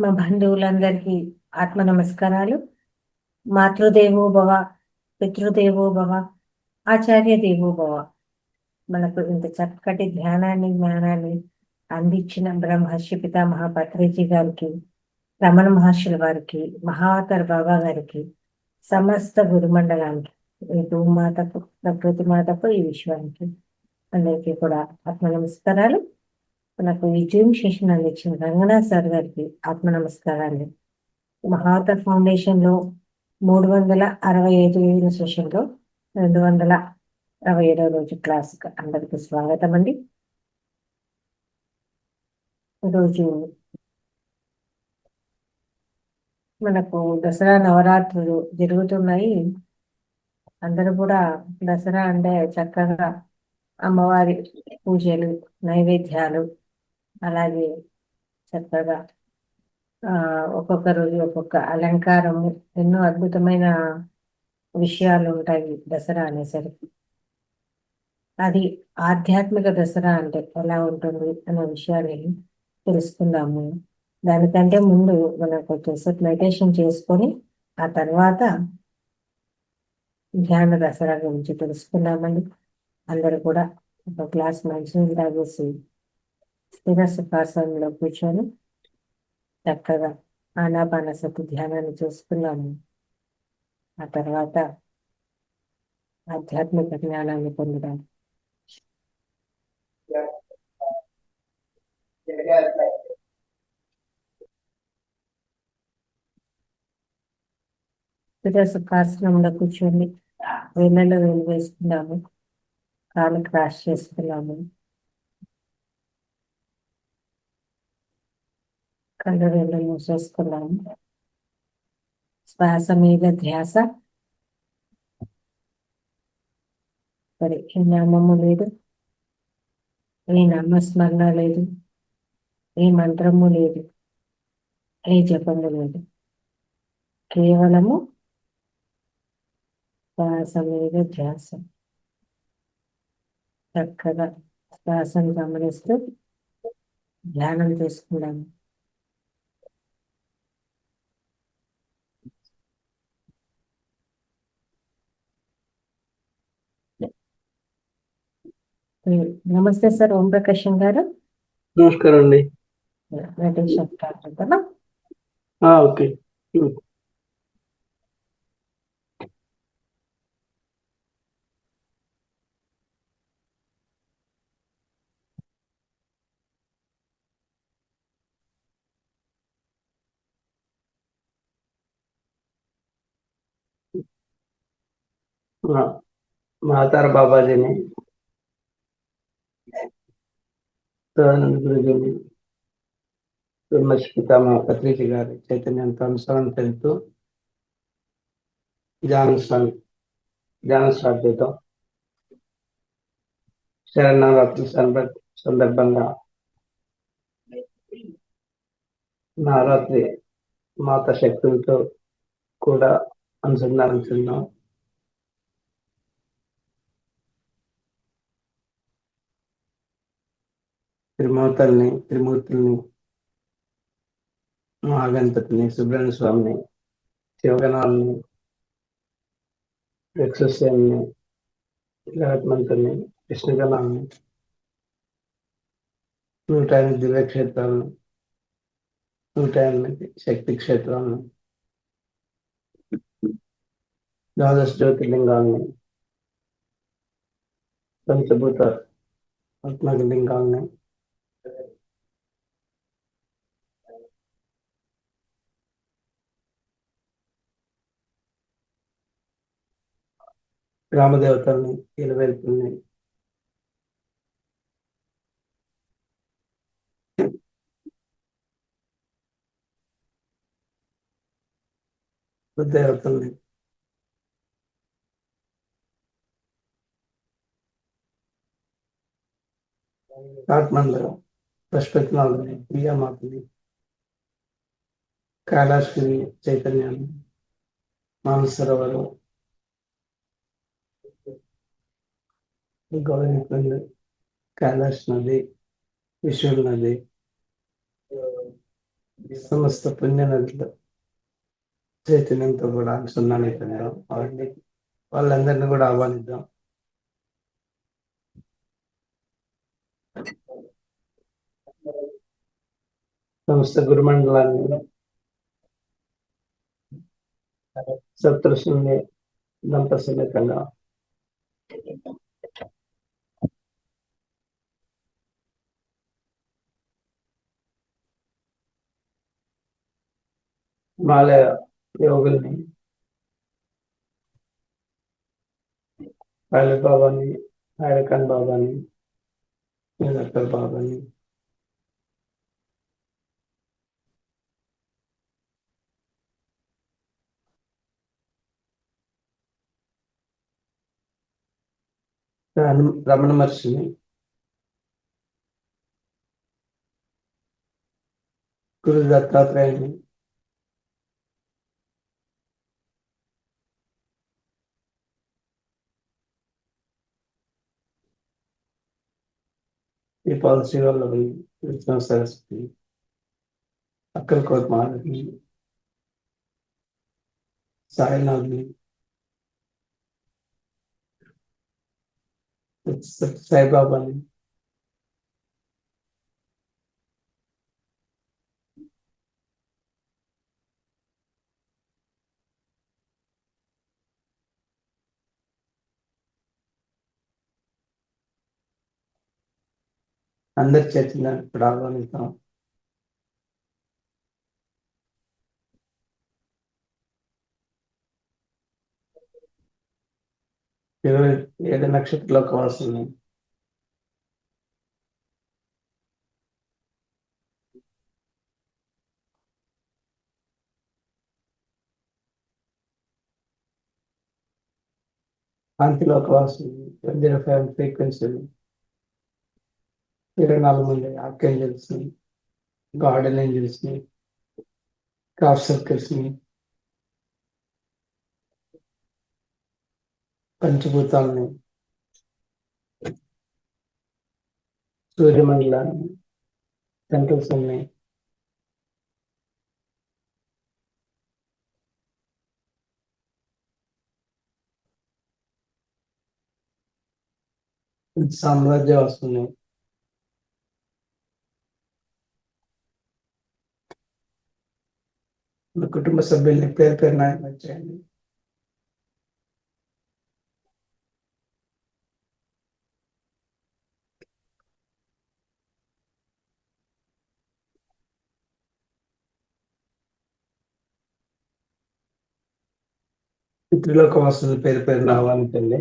ఆత్మ బంధువులందరికీ ఆత్మ నమస్కారాలు. మాతృదేవో భవ, పితృదేవో భవ, ఆచార్య దేవో భవ. మనకు ఇంత చక్కటి ధ్యానాన్ని జ్ఞానాన్ని అందించిన బ్రహ్మర్షి పితామహ పత్రిజీ గారికి, రమణ మహర్షుల వారికి, మహావతార్ బాబా గారికి, సమస్త గురుమండలానికి, ఈ భూమాతకు, ప్రకృతి మాతకు, ఈ విశ్వానికి అందరికీ కూడా ఆత్మ నమస్కారాలు. మనకు ఈ జూమ్ సెషన్ అందించిన రంగనాథ్ సార్ గారికి ఆత్మ నమస్కారాలు. మహావతార్ ఫౌండేషన్ లో 365 సెషన్ లో 267వ రోజు క్లాస్ అందరికీ స్వాగతం అండి. ఈరోజు మనకు దసరా నవరాత్రులు జరుగుతున్నాయి. అందరూ కూడా దసరా అంటే చక్కగా అమ్మవారి పూజలు, నైవేద్యాలు, అలాగే చక్కగా ఒక్కొక్క రోజు ఒక్కొక్క అలంకారము, ఎన్నో అద్భుతమైన విషయాలు ఉంటాయి దసరా అనేసరికి. అది ఆధ్యాత్మిక దసరా అంటే ఎలా ఉంటుంది అనే విషయాన్ని తెలుసుకుందాము. దానికంటే ముందు మనం కొంచెంసేపు మెడిటేషన్ చేసుకొని ఆ తర్వాత ధ్యాన దసరా గురించి తెలుసుకుందామండి. అందరూ కూడా ఒక గ్లాస్ మంచినీళ్ళు తాగేసి స్థిర సుఖాసనంలో కూర్చొని చక్కగా ఆనాపానసతి ధ్యానాన్ని చేసుకున్నాము. ఆ తర్వాత ఆధ్యాత్మిక జ్ఞానాన్ని పొందడం. స్థిర సుఖాసనంలో కూర్చొని వేళ్ళలో వేలు వేసుకున్నాము, కాలు క్రాస్ చేసుకున్నాము, కళ్ళు రెండు మూసేసుకున్నాము. శ్వాస మీద ధ్యాస. సరే, ఏ నామము లేదు, ఏ నామస్మరణ లేదు, ఏ మంత్రము లేదు, ఏ జపము లేదు. కేవలము శ్వాస మీద ధ్యాస. చక్కగా శ్వాసను గమనిస్తూ ధ్యానం చేసుకున్నాము. నమస్తే సార్, ఓం ప్రకాశం గారు. నమస్కారం అండి. మెడిటేషన్ స్టార్ట్ అవుతామా? ఓకే. మహాతార బాబాజీని, సదానంద గురుజీని, బ్రహ్మర్షి పితామహ పత్రిజీ గారి చైతన్యంతో అనుసరణ తెలుపుతూ ధ్యానం స్టార్ట్ చేద్దాం. శరణవరాత్రి సందర్భంగా నవరాత్రి మాత శక్తులతో కూడా అనుసంధానం చెందాం. త్రిమూర్తుల్ని, మహాగణపతిని, సుబ్రహ్మణ్య స్వామిని, శివగణాలని, యక్షసేన్ని, జగత్మంతుని, విష్ణుగణాలని, 108 దివ్యక్షేత్రాలను, 108 శక్తి క్షేత్రాలను, 12 జ్యోతిర్లింగాలని, పంచభూత ఆత్మలింగాలని, గ్రామదేవతల్ని, ఇలవేల్పుల్ని, దేవతల్ని, కాట్మండలం, పశుపతినాథుని, ప్రియామాతని, కైలాసగిరి చైతన్యాన్ని, మానసరోవరం, గౌరీకుండ, కైలాస నది, విశ్వ నది, సమస్త పుణ్య నదులు చైతన్యంతో కూడా అనుసంధానిద్దాం. వాళ్ళందరినీ కూడా ఆహ్వానిద్దాం. సమస్త గురుమండలాన్ని సప్తృష్ణుని దంప సమేతంగా హిమాలయ యోగుల్ని, పైలట్ బాబాని, హైరకాన్ బాబాని, నీలక్కల్ బాబాని, రమణ మహర్షిని, గురు దత్తాత్రేయుని, దీపాల శ్రీవల్లభని, కృష్ణ సరస్వతి, అక్కలకోట మాధవిని, సాయినాథ్ని, సాయిబాబాని, అందరి చైతన్యాన్ని ఇప్పుడు ఆహ్వానిద్దాం. ఇరవై 7 నక్షత్రాల వాసుల్ని, కాంతిలోక వాసుల్ని, 25 ఫ్రీక్వెన్సీని, 24 మంది ఆర్కేంజల్స్ ని, గార్డెన్ ఏంజల్స్ ని, క్రాఫ్ట్ సర్కిల్స్ ని, పంచభూతాలని, సూర్యమండలాన్ని, సెంట్రల్స్ ని, సామ్రాజ్య వాసుల్ని, మన కుటుంబ సభ్యుల్ని పేరు పేరు నాయకులు చేయండి. పితృలోక వాసులు పేరు పేరు ఆహ్వానించండి.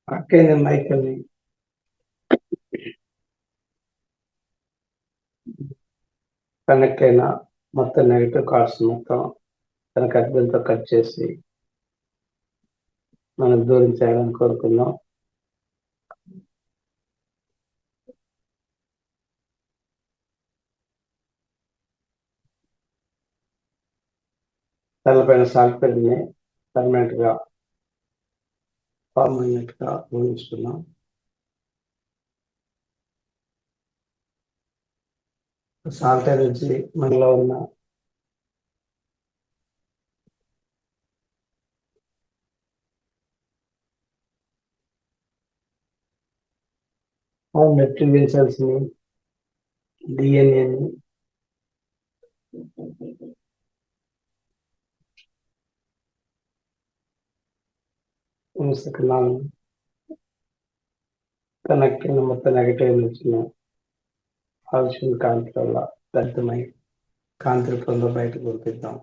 అక్కయ్య మైకల్ని, కనెక్ట్ అయిన మొత్తం నెగిటివ్ కార్డ్స్ మొత్తం తన కత్తితో కట్ చేసి మనకు దూరం చేయాలని కోరుకుందాం. తలపైన సాల్పెడ్ని పర్మనెంట్ గా ఫామ్ అయినట్టుగా ఊహించుకున్నాం. సాల్ట్ ఎనర్జీ మనలో ఉన్న మెటీరియల్ సెల్స్ ని, డిఎన్ఏని, కణాలను కనెక్ట్ అయిన మొత్తం నెగటివ్ ఎనర్జీని ఆలోచన కాంతి వల్ల దగ్ధమై కాంతి రూపంలో బయటకు పంపిద్దాం.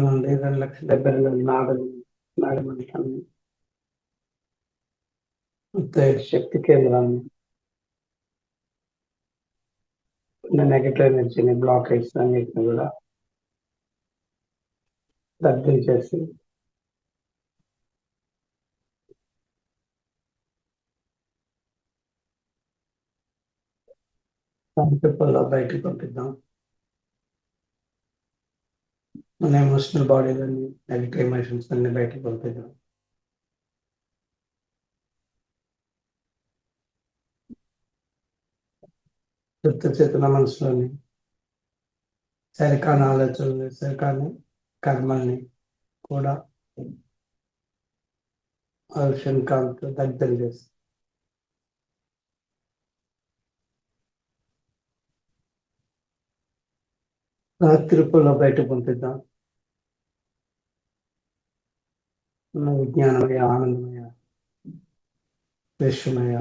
నుండి 2,70,000 నాగమండలాన్ని, 35 శక్తి కేంద్రాన్ని, నెగటివ్ ఎనర్జీని, బ్లాకేజ్ అన్నిటిని కూడా దగ్ధం చేసి కాంతిలో బయటకు పంపిద్దాం. మన ఎమోషనల్ బాడీలోని నెగటివ్ ఎమోషన్స్ అన్ని బయటకు పంపిద్దాం. శుద్ధ చేతన మనసులోని సరికాని ఆలోచనలు, సరికాని కర్మల్ని కూడా ఆలోచన కాంతితో దగ్ధం చేసి రాత్రి రూపంలో బయటకు పంపిద్దాం. మన విజ్ఞానమయ, ఆనందమయ, విశ్వమయ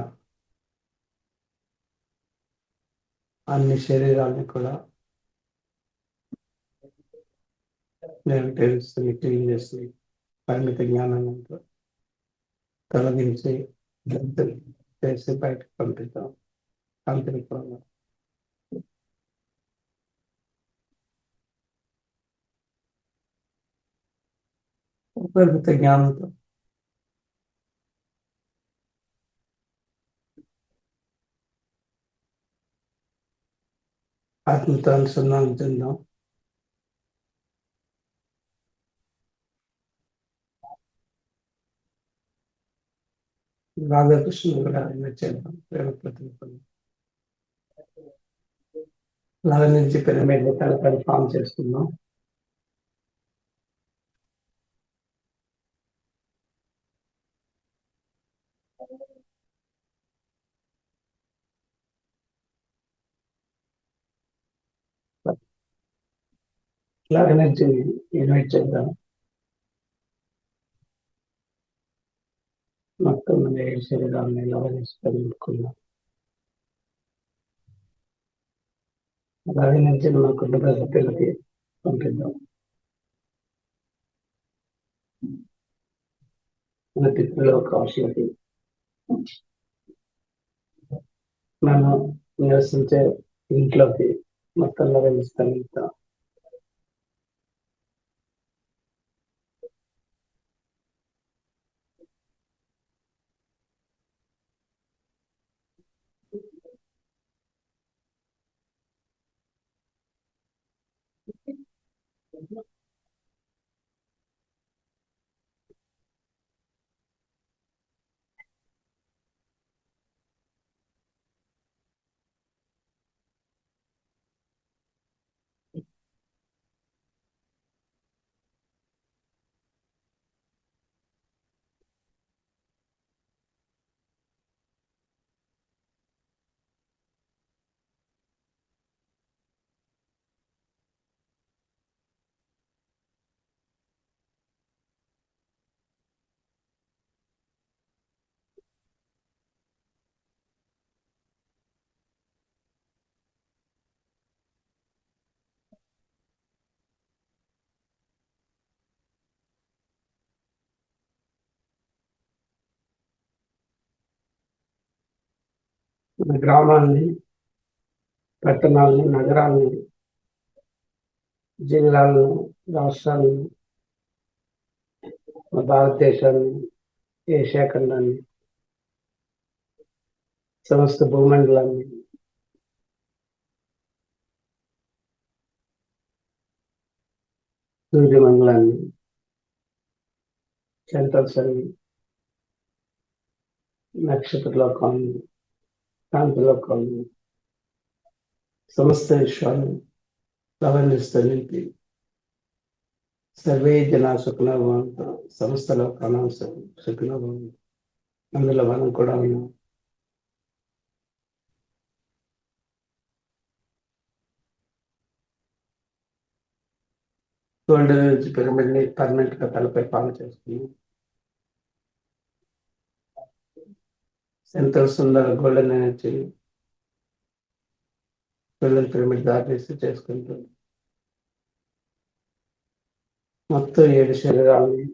అన్ని శరీరాన్ని కూడా నెగటివ్స్ క్లీన్ చేసి పరిమిత జ్ఞానాన్ని తొలగించి దగ్ధం చేసి బయటకు పంపిద్దాం. కాంతి రూపంలో పరిమిత జ్ఞానంతో ఆత్మతో అనుసంధానం చెందాం. రాధాకృష్ణుడు కూడా చేద్దాం. ప్రేమ ప్రతిరూపం లాగా నుంచి పిరమిడ్ తలపై ఫామ్ చేసుకుందాం. లాగా నుంచి ఇన్వైట్ చేద్దాం. మొత్తం మన 7 శరీరాన్ని లవణించి పెరుగుకుందాం. అలాగే నుంచి మన కుటుంబ సభ్యులకి పంపిద్దాం. మన పితృలోకాశులకి, మనం నివసించే ఇంట్లోకి మొత్తం లవణిస్తాం. మన గ్రామాల్ని, పట్టణాలని, నగరాలని, జిల్లాలను, రాష్ట్రాలను, మన భారతదేశాన్ని, ఏషియా ఖండాన్ని, సమస్త భూమండలాన్ని, సూర్యమండలాన్ని, సెంట్రల్ సన్, నక్షత్రలోకం, కాంతిలోకం, సమస్త విశ్వాన్ని ప్రవహిస్తూ సర్వే జనా సుఖినో భవంతు, సమస్త లోకానాం సుఖినో భవంతు. అందులో మనం కూడా ఉన్నాం. గోల్డెన్ ఏజ్ పిరమిడ్ ని పర్మనెంట్ గా తలపై పాలు చేస్తుంది. ఎంతో సుందర గోల్డెన్ ఎనర్జీ గోల్డెన్ పిరమిడ్ దారితీసి చేసుకుంటుంది. మొత్తం 7 శరీరాలని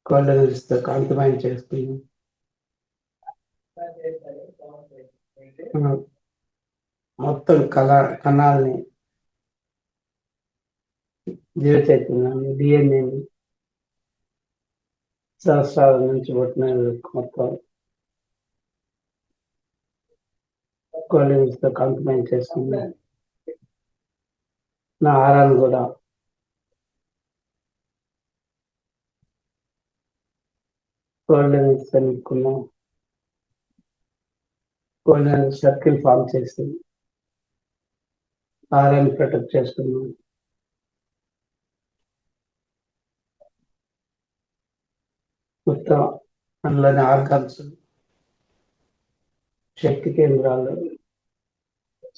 గోల్డెన్ ఎనర్జీతో కాంతిమయం చేస్తుంది. మొత్తం కణాలని, జీవ చైతన్యాన్ని, డిఎన్ఏని సహస్రాల నుంచి పుట్టిన మొత్తం గోల్డెన్ ఎనర్జీతో కాంతిమయం చేస్తుంది. నా ఆహారాన్ని కూడా గోల్డెన్ ఎనర్జీతో నింపుకున్నాం. గోల్డెన్ సర్కిల్ ఫామ్ చేసి ఆహారాన్ని ప్రొటెక్ట్ చేసుకున్నాం. మొత్తం అందులోని ఆర్గాన్స్, శక్తి కేంద్రాలు,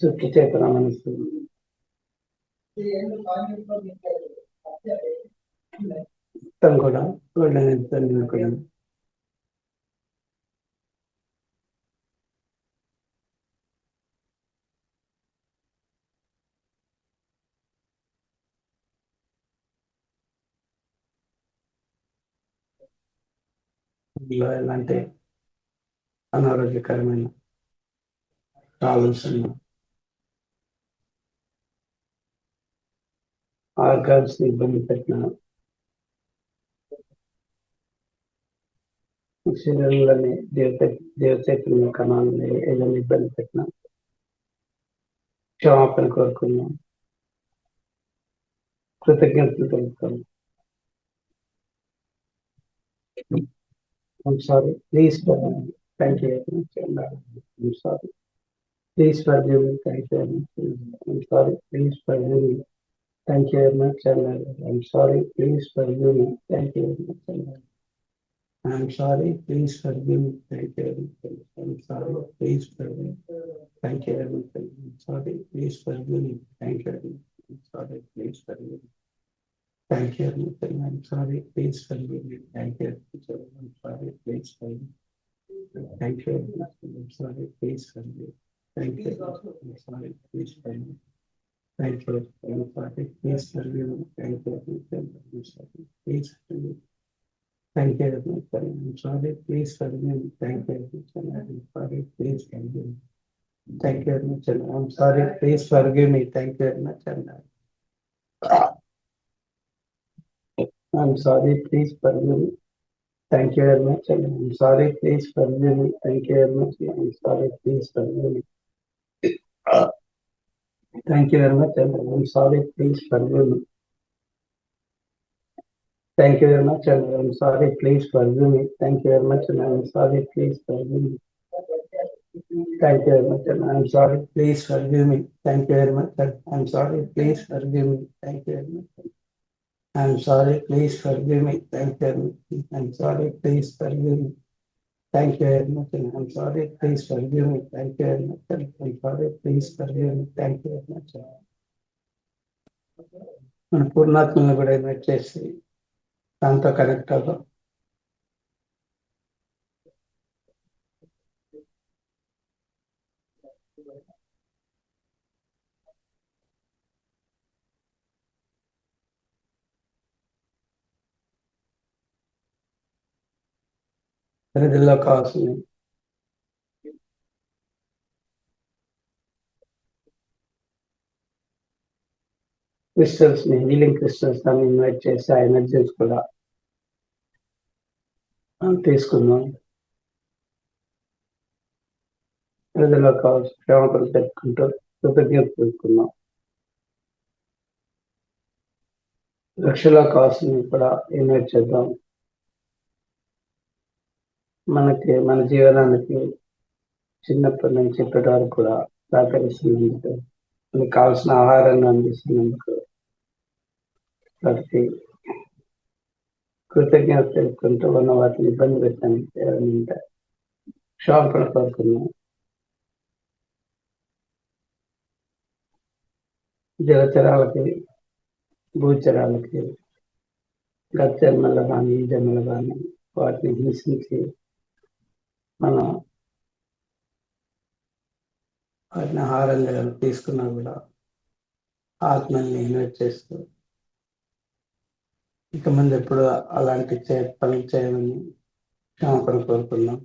శుద్ధి చేతన మనసు మొత్తం కూడా గోల్డెన్ ఎనర్జీతో నింపుకున్నాం. అందులో ఎలాంటి అనారోగ్యకరమైన ప్రాబ్లమ్స్ ఆర్గాన్స్ ఇబ్బంది పెట్టిన, శరీరంలోని దేవచైతన్య కణాలని ఏదైనా ఇబ్బంది పెట్టిన క్షమాపణ కోరుకున్నాం. కృతజ్ఞతలు తెలుపుతాం. I'm sorry, please forgive me. Thank you very much. I'm sorry. Please forgive me. Thank you very much. I'm sorry. Please forgive me. Thank you very much. I'm sorry. Please forgive me. Thank you very much. I'm sorry. Please forgive me. Thank you very much. I'm sorry. Please forgive me. Thank you very much. I'm sorry. Please forgive me. Thank you very much. I'm sorry. Please forgive me. Thank you very much. I'm sorry. Please forgive me. Thank you very much. I'm sorry. Please forgive me. Thank you very much. I'm sorry. Please forgive me. Thank you. I'm sorry. Please forgive me. Thank you. I'm sorry. Please forgive me. Thank you. I'm sorry. Please forgive me. Thank you very much. I'm sorry. Please forgive me. Thank you. I'm sorry. Please forgive me. Thank you very much. I'm sorry. Please forgive me. Thank you very much. I'm sorry. Please forgive me. Thank you very much. I'm sorry. Please forgive me. Thank you very much. I'm sorry. Please forgive me. Thank you very much. I'm sorry. Please forgive me. Thank you very much. I'm sorry. Please forgive me. Thank you very much. I'm sorry. Please forgive me. Thank you very much. I'm sorry. Please forgive me. Thank you very much. I'm sorry. Please forgive me. Thank you very much. I'm sorry. Please forgive me. Thank you very much. I'm sorry. Please forgive me. Thank you very much. I'm sorry. Please forgive me. Thank you very much. I'm sorry. Please forgive me. Thank you very much. మన పూర్ణాత్మను కూడా invite చేసి దాంతో connect అవుతాం. పరిధిలో కావాల్సిన crystals ని, healing crystals అని invite చేసి ఆ ఎనర్జీస్ కూడా తీసుకుందాం. పరిధిలో కావాల్సిన క్షేమతలు పెట్టుకుంటూ కృతజ్ఞత తెలుసుకుందాం. రక్షలో కావాల్సినవి కూడా ఇన్వైట్ చేద్దాం. మన జీవనానికి చిన్నప్పటి నుంచి ఇప్పటి వరకు కూడా సహకరిస్తున్నందుకు, మనకు కావాల్సిన ఆహారాన్ని అందిస్తున్నందుకు వాటికి కృతజ్ఞత తెలుపుకుంటూ ఉన్న వాటిని ఇబ్బంది పెట్టడానికి ఏమైనా క్షమాపణ కోరుకున్నాం. జలచరాలకి, భూచరాలకి, గత జన్మలో కానీ ఈ జన్మలో కానీ వాటిని హింసించి మనం వాటిని ఆహారంగా తీసుకున్నా కూడా ఆత్మని ఇన్వైట్ చేస్తూ ఇక ముందు ఎప్పుడు అలాంటి పనులు చేయమని క్షమాపణ కోరుకున్నాం.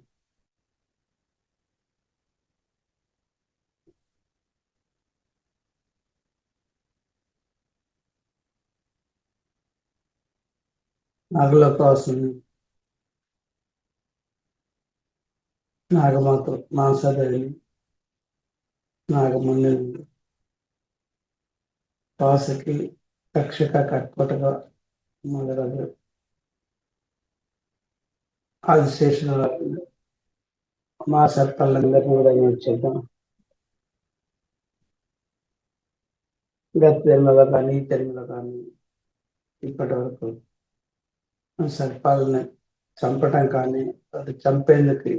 నాగలోకవాసుని, నాగమాత, మాంసాదేవిని, నాగముని, వాసుకి, రక్షక, కట్పటగా మొదలగు ఆదిశేషుల మా సర్పలందరినీ కూడా వచ్చేద్దాం. గత జన్మలో కానీ ఈ జన్మలో కానీ ఇప్పటి వరకు సర్పాలని చంపటం కానీ అది చంపేందుకు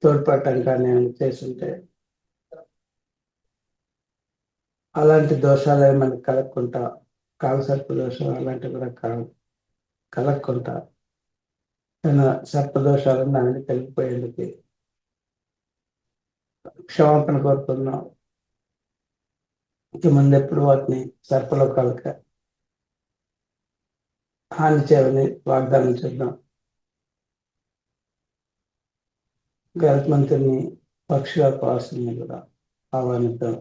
తోడ్పడటం కానీ ఏమైనా చేస్తుంటే అలాంటి దోషాలు ఏమైనా కలగకుండా, కాలసర్ప దోషాలు అలాంటివి కూడా కలగకుండా సర్ప దోషాలను దానికి కలిగిపోయేందుకు క్షమాపణ కోరుతున్నాం. ఇక ముందు ఎప్పుడు వాటిని సర్పలోకాలకి హాని చేయని వాగ్దానం చేద్దాం. గరుత్మంతుని, పక్షుల కూడా ఆహ్వానిద్దాం.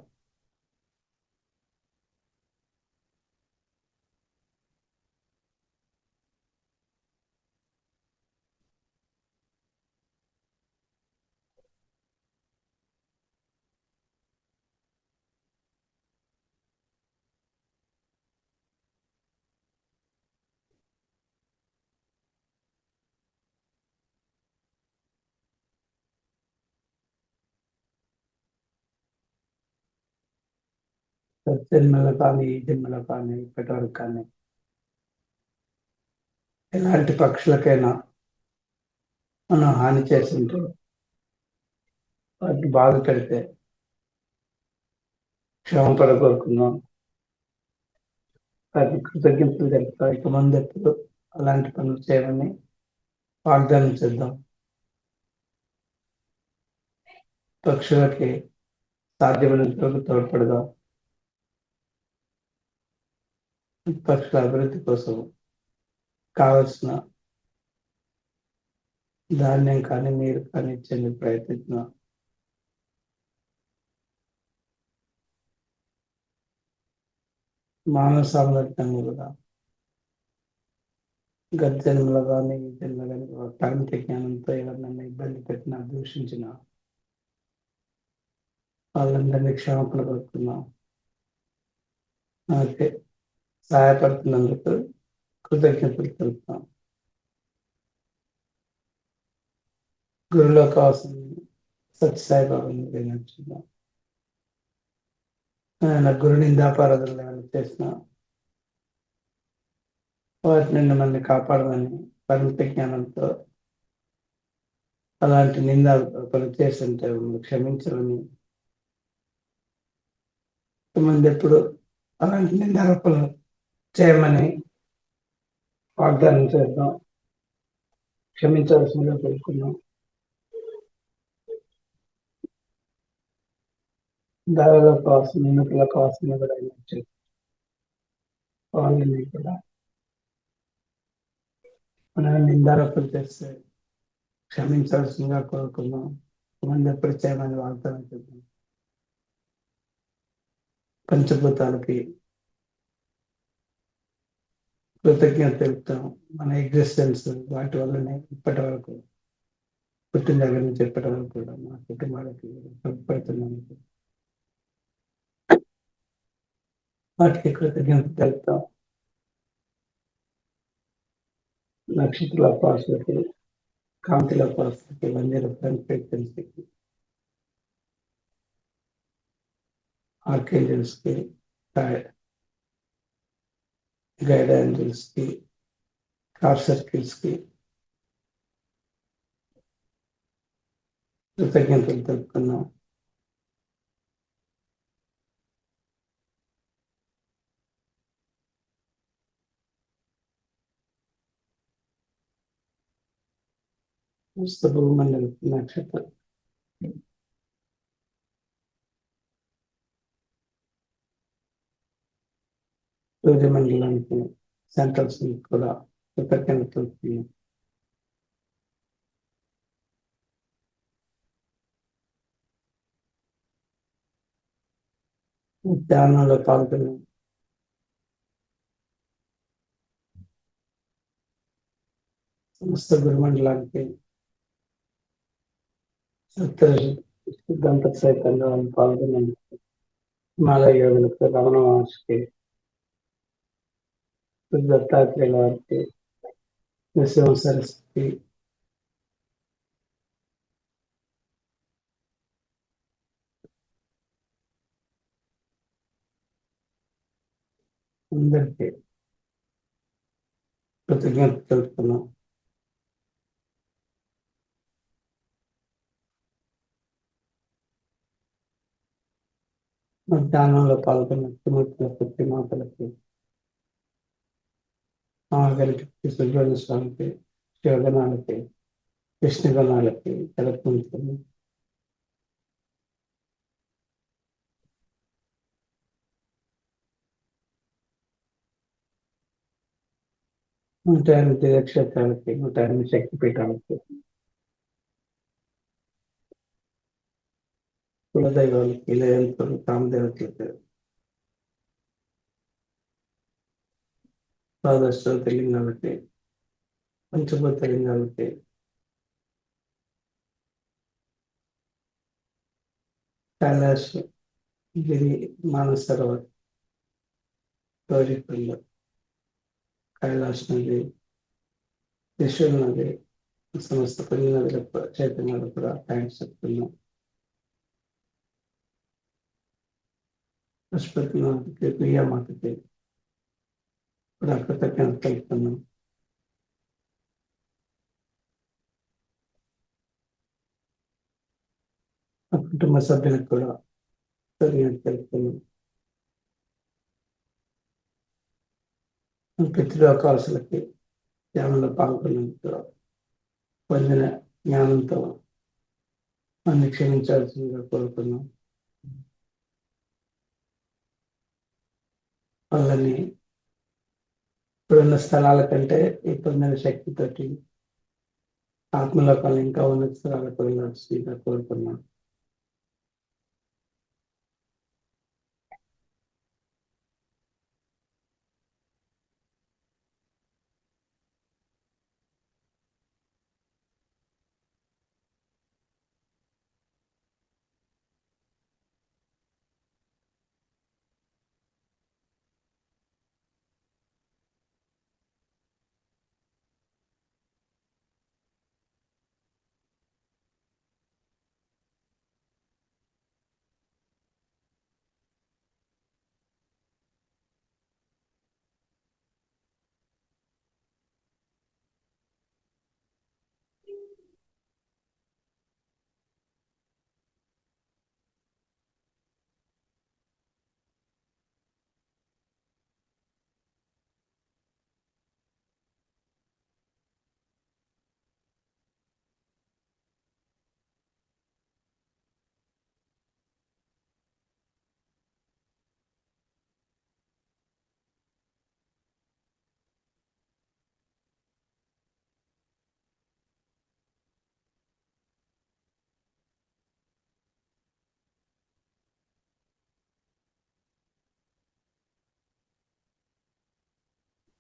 జన్మలో కానీ ఈ జన్మలో కానీ ఇప్పటి వరకు కానీ ఎలాంటి పక్షులకైనా మనం హాని చేస్తుంటే వాటిని బాధ పెడితే క్షమాపణ కోరుకుందాం. వాటిని కృతజ్ఞతలు తెలుపుతాం. ఇక ముందు ఎప్పుడు అలాంటి పనులు చేయమని వాగ్దానం చేద్దాం. పక్షులకి సాధ్యమైనంత వరకు తోడ్పడదాం. పక్షుల అభివృద్ధి కోసం కావలసిన ధాన్యం కానీ నీరు కానీ ఇచ్చేందుకు ప్రయత్నిస్తున్నాం. మానవ సామర్థ్యాన్ని కూడా గత జన్మలో కానీ ఈ జన్మలో కానీ పరిమిత జ్ఞానంతో ఎవరినైనా ఇబ్బంది పెట్టినా, దూషించిన వాళ్ళందరినీ క్షమాపణ కోరుతున్నాం. మనకి సహాయపడుతున్నందుకు కృతజ్ఞతలు తెలుపుతాం. గురులో కావాల్సిన సత్యసాయిబాబాని వినియోగించుకుందాం. ఆయన గురు నిందాపారాధనలు ఏమైనా చేసిన వాటి నుండి మనల్ని కాపాడమని పరిమిత జ్ఞానంతో అలాంటి నిందాలు చేస్తుంటే క్షమించమని, ముందు ఎప్పుడు అలాంటి నిందారోపణలు చేయమని వాగ్దానం చేద్దాం. క్షమించవలసిందిగా కోరుకున్నాం. దారిలో కావాల్సిన ఎన్నికల కావాల్సిన కూడా వాళ్ళని కూడా మనం నిందారోపణ చేస్తే క్షమించవలసిందిగా కోరుకున్నాం. ముందు ఎప్పుడు చేయమని వాగ్దానం చేద్దాం. పంచభూతాలకి కృతజ్ఞత తెలుపుతాం. మన ఎగ్జిస్టెన్స్ వాటి వల్లనే ఇప్పటి వరకు పుట్టిన దగ్గర నుంచి ఇప్పటి వరకు కూడా మన కుటుంబాలకి ఉపయోగపడుతున్నందుకు వాటికి కృతజ్ఞత తెలుపుతాం. నక్షత్రాల పాసులకి కాంతిలో పరిస్థితి వంజర ఫ్రీక్వెన్సీకి ఆర్కేంజల్స్ కి గైడ్ ఏంజల్స్ కి కార్ సర్కిల్స్ కి కృతజ్ఞతలు తెలుపుకున్నాం. భూమండల నక్షత్రం సూర్యమండలానికి సెంట్రల్స్ కూడా కృతజ్ఞతలు తెలుపుకున్నాం. ధ్యానంలో పాల్గొన్నాం. సమస్త గురుమండలానికి సిద్ధాంత సైతంగా పాల్గొన్నందుకు హిమాలయ యోగులకు, రమణ మహర్షికి, దత్తాత్రేయుల వారికి, నృసింహ సరస్వతి, అందరికీ కృతజ్ఞత తెలుపుతున్నాం. మధ్యాహ్నంలో పాల్గొన్న త్రిమూర్తులకు, త్రిమాతలకి, మహాగణపతి, సుబ్రహ్మణ్య స్వామికి, శివగణాలకి, విష్ణుగణాలకి తెలుపుకుంటున్నాం. నూట 8 దివ్యక్షేత్రాలకి, 108 శక్తిపీఠాలకి, కులదైవాలకి, లయంతులు, కామదేవతలకి, ద్వాదశ లింగాలకి, పంచభూత లింగాలకి, కైలాష్ గిరి, మానసరోవర్, గౌరీపల్లి, కైలాష్ నది, త్రిశూల్ నది, సమస్త పుణ్య నదులకు, చైతన్యాలకు కూడా థ్యాంక్స్ చెప్తున్నాం. పశుపతినాథ్కి, ప్రియామాతకి కూడా కృతజ్ఞత తెలుపుతున్నాం. ఆ కుటుంబ సభ్యులకు కూడా కృతజ్ఞత తెలుపుతున్నాం. పితృలోకాసులకి ధ్యానంలో పాల్గొన్నందుకు పొందిన జ్ఞానంతో అన్ని క్షమించాల్సిందిగా కోరుతున్నాం. వాళ్ళని ఇప్పుడున్న స్థలాల కంటే ఈ పొందిన శక్తితోటి ఆత్మలోకాలు ఇంకా ఉన్నత స్థలాలకు వెళ్ళాల్సిందిగా కోరుతున్నాం.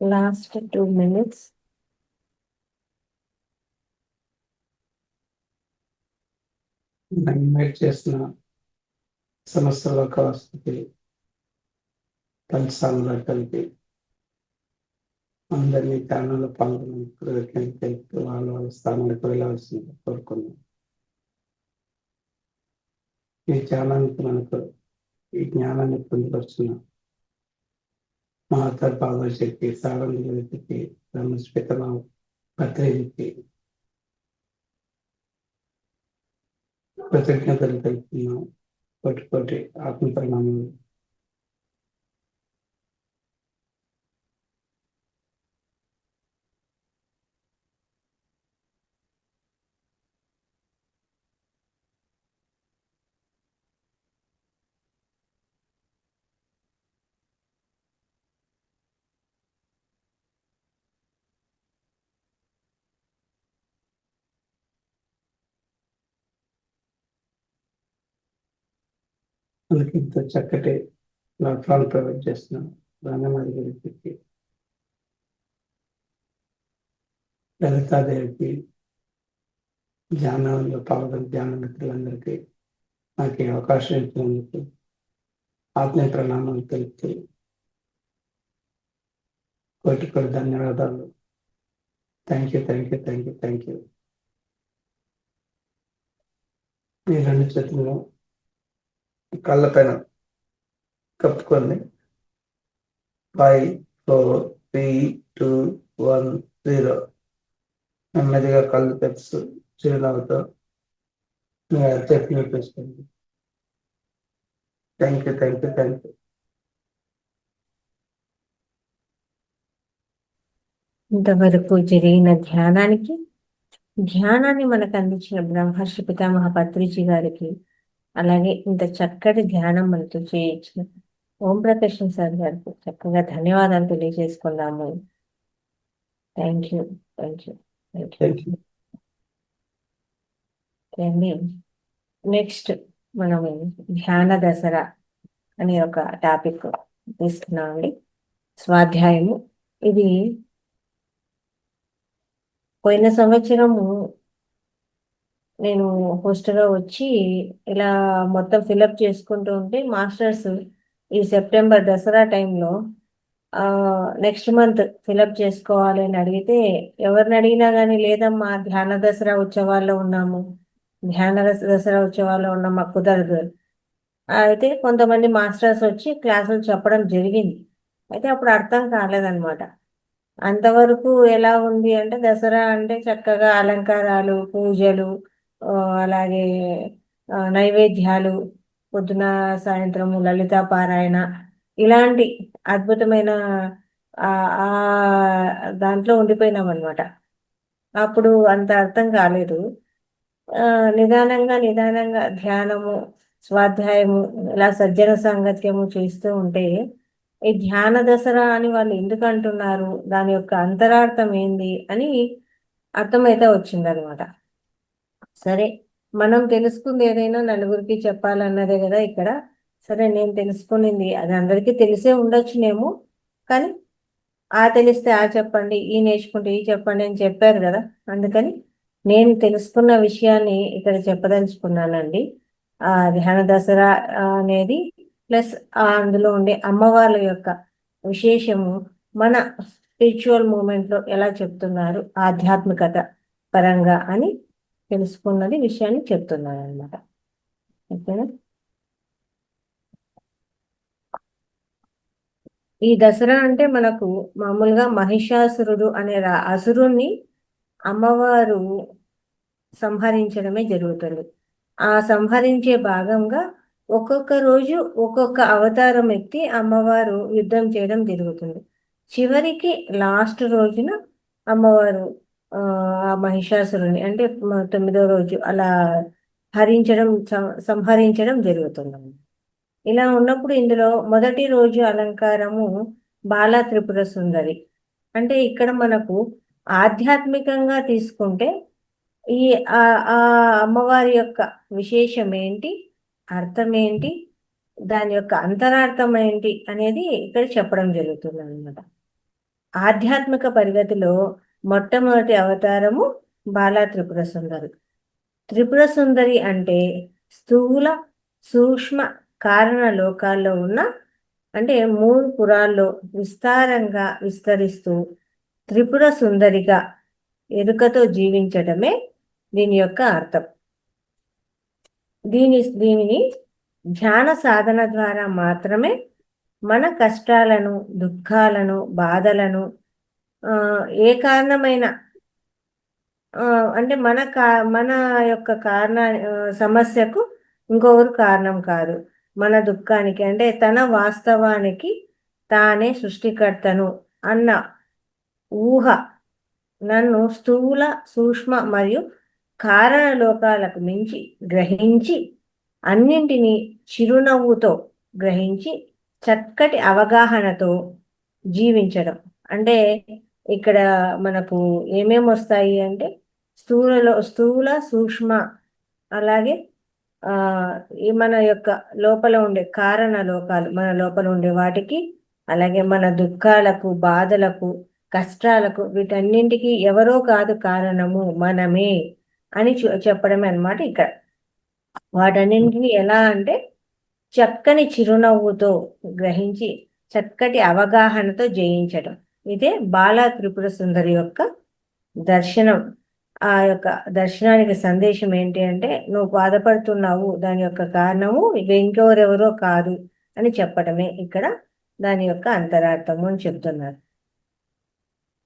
Last 2 minutes. ఇన్వైట్ చేసిన సమస్త లోకావస్థకి, పంచ సామ్రాజ్యాలకి, అందరినీ ధ్యానంలో పాల్గొని తెలుపుతూ వాళ్ళ స్థానాలకు వెళ్ళవలసింది కోరుకున్నాం. ఈ ధ్యానానికి మనకు ఈ జ్ఞానాన్ని పొందుపరుచున్న మహాత్మ బాబాజీకి, సారంగకి, బ్రహ్మస్పతిరావు భద్రయ్యకి కృతజ్ఞతలు తెలుపుతున్నాం. కోటి ఆత్మ పరిణామాలు. మనకి ఇంత చక్కటి ప్లాట్ఫామ్ ప్రొవైడ్ చేస్తున్నాం. రాణమారి గారికి, లలితాదేవికి, ధ్యానంలో పాల్గొని ధ్యాన మిత్రులందరికీ నాకు ఈ అవకాశం ఇచ్చినందుకు ఆత్మీయ ప్రణామాలు తెలుపుతూ కోటి ధన్యవాదాలు. Thank you. ఈ రెండు చేతుల్లో కళ్ళ పైన కప్పుకొని 5, 4, 3, 2, 1, 0 నెమ్మదిగా కళ్ళు తెరుస్తూ చిరునవ్వుతో చెప్పినట్టు చేసుకోండి. Thank you. ఇంతవరకు జరిగిన ధ్యానాన్ని మనకు అందించిన బ్రహ్మర్షి పితామహ పత్రిజీ గారికి, అలాగే ఇంత చక్కటి ధ్యానం మనతో చేయించిన ఓం ప్రకాశం సార్ గారికి చక్కగా ధన్యవాదాలు తెలియజేసుకున్నాము. Thank you. నెక్స్ట్ మనము ధ్యాన దసరా అనే ఒక టాపిక్ తీసుకున్నామండి. స్వాధ్యాయము. ఇది పోయిన సంవత్సరము నేను హోస్టల్గా వచ్చి ఇలా మొత్తం ఫిలప్ చేసుకుంటూ ఉంటే మాస్టర్స్ ఈ సెప్టెంబర్ దసరా టైంలో నెక్స్ట్ మంత్ ఫిలప్ చేసుకోవాలి అని అడిగితే, ఎవరిని అడిగినా కానీ లేదమ్మా ధ్యాన దసరా ఉత్సవాల్లో ఉన్నాము, మాకు కుదరదు. అయితే కొంతమంది మాస్టర్స్ వచ్చి క్లాసులు చెప్పడం జరిగింది. అయితే అప్పుడు అర్థం కాలేదన్నమాట. అంతవరకు ఎలా ఉంది అంటే, దసరా అంటే చక్కగా అలంకారాలు, పూజలు, అలాగే నైవేద్యాలు, పొద్దున సాయంత్రము లలితా పారాయణ, ఇలాంటి అద్భుతమైన దాంట్లో ఉండిపోయినాం అనమాట. అప్పుడు అంత అర్థం కాలేదు. నిదానంగా ధ్యానము, స్వాధ్యాయము, ఇలా సజ్జన సాంగత్యము చేస్తూ ఉంటే ఈ ధ్యాన దసరా అని వాళ్ళు ఎందుకు అంటున్నారు, దాని యొక్క అంతరార్థం ఏంది అని అర్థమైతే వచ్చిందనమాట. సరే, మనం తెలుసుకుంది ఏదైనా నలుగురికి చెప్పాలన్నదే కదా ఇక్కడ. సరే, నేను తెలుసుకునింది అది అందరికీ తెలిసే ఉండొచ్చునేమో, కానీ తెలిస్తే చెప్పండి, ఈ నేర్చుకుంటే ఈ చెప్పండి అని చెప్పారు కదా. అందుకని నేను తెలుసుకున్న విషయాన్ని ఇక్కడ చెప్పదలుచుకున్నానండి. ధ్యాన దసరా అనేది ప్లస్ అందులో ఉండే అమ్మవార్ల యొక్క విశేషము మన స్పిరిచువల్ మూమెంట్లో ఎలా చెప్తున్నారు ఆధ్యాత్మికత పరంగా అని తెలుసుకున్నది విషయాన్ని చెప్తున్నాను అనమాట. ఓకేనా? ఈ దసరా అంటే మనకు మామూలుగా మహిషాసురుడు అనే అసురుణ్ణి అమ్మవారు సంహరించడమే జరుగుతుంది. ఆ సంహరించే భాగంగా ఒక్కొక్క రోజు ఒక్కొక్క అవతారం ఎత్తి అమ్మవారు యుద్ధం చేయడం జరుగుతుంది. చివరికి లాస్ట్ రోజున అమ్మవారు ఆ మహిషాసురుని అంటే 9వ రోజు అలా సంహరించడం జరుగుతుంది. ఇలా ఉన్నప్పుడు ఇందులో మొదటి రోజు అలంకారము బాలా త్రిపుర సుందరి. అంటే ఇక్కడ మనకు ఆధ్యాత్మికంగా తీసుకుంటే ఈ ఆ అమ్మవారి యొక్క విశేషం ఏంటి, అర్థం ఏంటి, దాని యొక్క అంతరార్థం ఏంటి అనేది ఇక్కడ చెప్పడం జరుగుతుంది అన్నమాట. ఆధ్యాత్మిక పరిగతిలో మొట్టమొదటి అవతారము బాలా త్రిపుర సుందరి. త్రిపుర సుందరి అంటే స్థూల సూక్ష్మ కారణ లోకాల్లో ఉన్న, అంటే 3 పురాల్లో విస్తారంగా విస్తరిస్తూ త్రిపుర సుందరిగా ఎరుకతో జీవించడమే దీని యొక్క అర్థం. దీనిని ధ్యాన సాధన ద్వారా మాత్రమే మన కష్టాలను, దుఃఖాలను, బాధలను ఏ కారణమైన అంటే మన యొక్క సమస్యకు ఇంకొకరు కారణం కాదు. మన దుఃఖానికి అంటే తన వాస్తవానికి తానే సృష్టికర్తను అన్న ఊహ నన్ను స్థూల, సూక్ష్మ మరియు కారణ లోకాలకు మించి గ్రహించి అన్నింటినీ చిరునవ్వుతో గ్రహించి చక్కటి అవగాహనతో జీవించడం. అంటే ఇక్కడ మనకు ఏమేమి వస్తాయి అంటే స్థూల, సూక్ష్మ, అలాగే మన యొక్క లోపల ఉండే కారణ లోకాలు, మన లోపల ఉండే వాటికి, అలాగే మన దుఃఖాలకు, బాధలకు, కష్టాలకు, వీటన్నింటికి ఎవరో కాదు కారణము, మనమే అని చెప్పడమే అన్నమాట. ఇక్కడ వాటన్నింటినీ ఎలా అంటే చక్కని చిరునవ్వుతో గ్రహించి చక్కటి అవగాహనతో జయించడం. ఇదే బాలా త్రిపుర సుందరి యొక్క దర్శనం. ఆ యొక్క దర్శనానికి సందేశం ఏంటి అంటే నువ్వు బాధపడుతున్నావు, దాని యొక్క కారణము ఇంకెవరెవరో కాదు అని చెప్పడమే ఇక్కడ దాని యొక్క అంతరార్థము అని చెప్తున్నారు.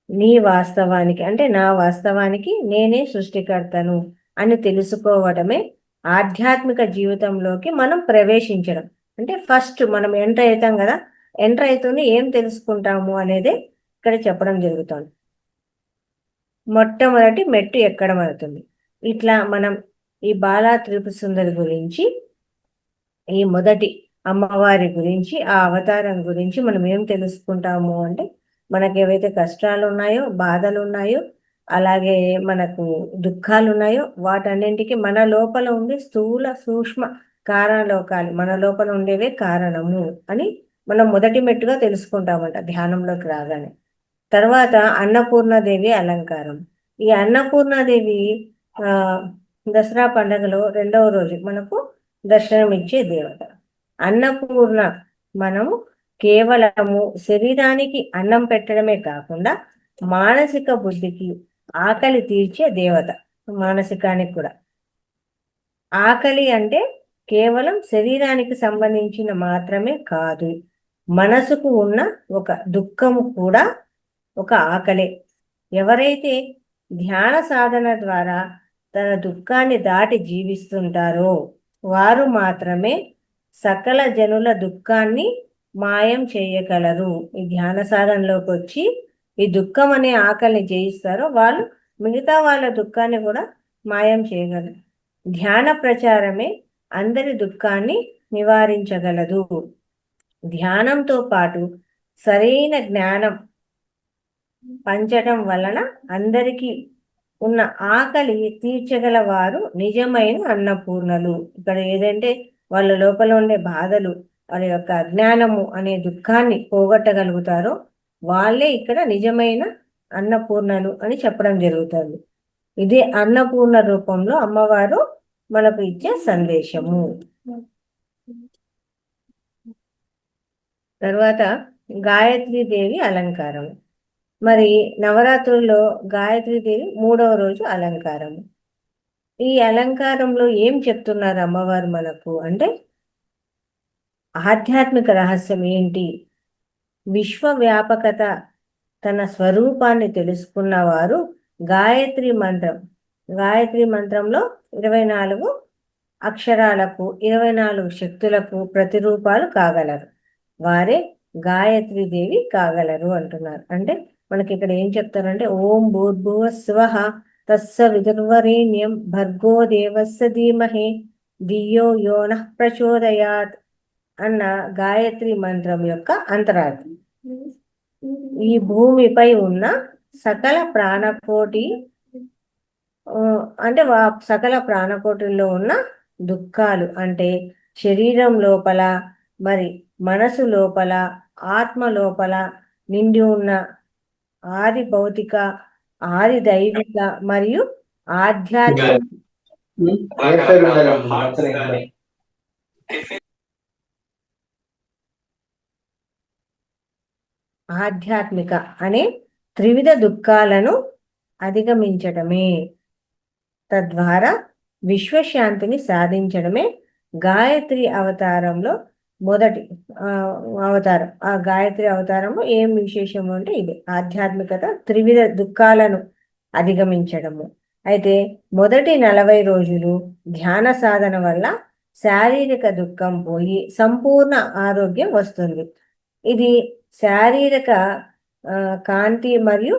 నీ వాస్తవానికి అంటే నా వాస్తవానికి నేనే సృష్టికర్తను అని తెలుసుకోవడమే ఆధ్యాత్మిక జీవితంలోకి మనం ప్రవేశించడం. అంటే ఫస్ట్ మనం ఎంటర్ అవుతాం కదా, ఎంటర్ అవుతుంది ఏం తెలుసుకుంటాము అనేది ఇక్కడ చెప్పడం జరుగుతుంది. మొట్టమొదటి మెట్టు ఎక్కడం అవుతుంది. ఇట్లా మనం ఈ బాలా త్రిపుర సుందరి గురించి, ఈ మొదటి అమ్మవారి గురించి, ఆ అవతారం గురించి మనం ఏం తెలుసుకుంటాము అంటే మనకు ఏవైతే కష్టాలు ఉన్నాయో, బాధలు ఉన్నాయో, అలాగే మనకు దుఃఖాలు ఉన్నాయో వాటన్నింటికి మన లోపల ఉండే స్థూల, సూక్ష్మ కారణలోకాలు, మన లోపల ఉండేవే కారణము అని మనం మొదటి మెట్టుగా తెలుసుకుంటామంట ధ్యానంలోకి రాగానే. తర్వాత అన్నపూర్ణాదేవి అలంకారం. ఈ అన్నపూర్ణాదేవి దసరా పండుగలో 2వ రోజు మనకు దర్శనమిచ్చే దేవత. అన్నపూర్ణ మనము కేవలము శరీరానికి అన్నం పెట్టడమే కాకుండా మానసిక బుద్ధికి ఆకలి తీర్చే దేవత. మానసికానికి కూడా ఆకలి అంటే కేవలం శరీరానికి సంబంధించిన మాత్రమే కాదు, మనసుకు ఉన్న ఒక దుఃఖము కూడా ఒక ఆకలే. ఎవరైతే ధ్యాన సాధన ద్వారా తన దుఃఖాన్ని దాటి జీవిస్తుంటారో వారు మాత్రమే సకల జనుల దుఃఖాన్ని మాయం చేయగలరు. ఈ ధ్యాన సాధనలోకి వచ్చి ఈ దుఃఖం అనే ఆకలిని జయిస్తారో వాళ్ళు మిగతా వాళ్ళ దుఃఖాన్ని కూడా మాయం చేయగలరు. ధ్యాన ప్రచారమే అందరి దుఃఖాన్ని నివారించగలదు. ధ్యానంతో పాటు సరైన జ్ఞానం పంచడం వలన అందరికీ ఉన్న ఆకలి తీర్చగల వారు నిజమైన అన్నపూర్ణలు. ఇక్కడ ఏదంటే వాళ్ళ లోపల ఉండే బాధలు, వాళ్ళ యొక్క అజ్ఞానము అనే దుఃఖాన్ని పోగొట్టగలుగుతారో వాళ్ళే ఇక్కడ నిజమైన అన్నపూర్ణలు అని చెప్పడం జరుగుతుంది. ఇదే అన్నపూర్ణ రూపంలో అమ్మవారు మనకు ఇచ్చే సందేశము. తర్వాత గాయత్రీదేవి అలంకారం. మరి నవరాత్రుల్లో గాయత్రీదేవి 3వ రోజు అలంకారం. ఈ అలంకారంలో ఏం చెప్తున్నారు అమ్మవారు మనకు అంటే ఆధ్యాత్మిక రహస్యం ఏంటి, విశ్వవ్యాపకత, తన స్వరూపాన్ని తెలుసుకున్న వారు గాయత్రి మంత్రంలో 24 అక్షరాలకు 24 శక్తులకు ప్రతిరూపాలు కాగలరు. వారే గాయత్రీదేవి కాగలరు అంటున్నారు. అంటే మనకి ఇక్కడ ఏం చెప్తారంటే ఓం భూర్భువ స్వః తస్స విదుర్వరేణ్యం భర్గో దేవస్య ధీమహి ధియో యోనః ప్రచోదయాత్ అన్న గాయత్రి మంత్రం యొక్క అంతరార్థం. ఈ భూమిపై ఉన్న సకల ప్రాణకోటి అంటే సకల ప్రాణకోటిల్లో ఉన్న దుఃఖాలు అంటే శరీరం లోపల, మరి మనసు లోపల, ఆత్మ లోపల నిండి ఉన్న ఆది భౌతిక, ఆది దైవిక మరియు ఆధ్యాత్మిక అనే త్రివిధ దుఃఖాలను అధిగమించడమే, తద్వారా విశ్వశాంతిని సాధించడమే గాయత్రి అవతారంలో మొదటి అవతారం. ఆ గాయత్రి అవతారంలో ఏం విశేషము అంటే ఇది ఆధ్యాత్మికత, త్రివిధ దుఃఖాలను అధిగమించడము. అయితే మొదటి 40 రోజులు ధ్యాన సాధన వల్ల శారీరక దుఃఖం పోయి సంపూర్ణ ఆరోగ్యం వస్తుంది. ఇది శారీరక కాంతి మరియు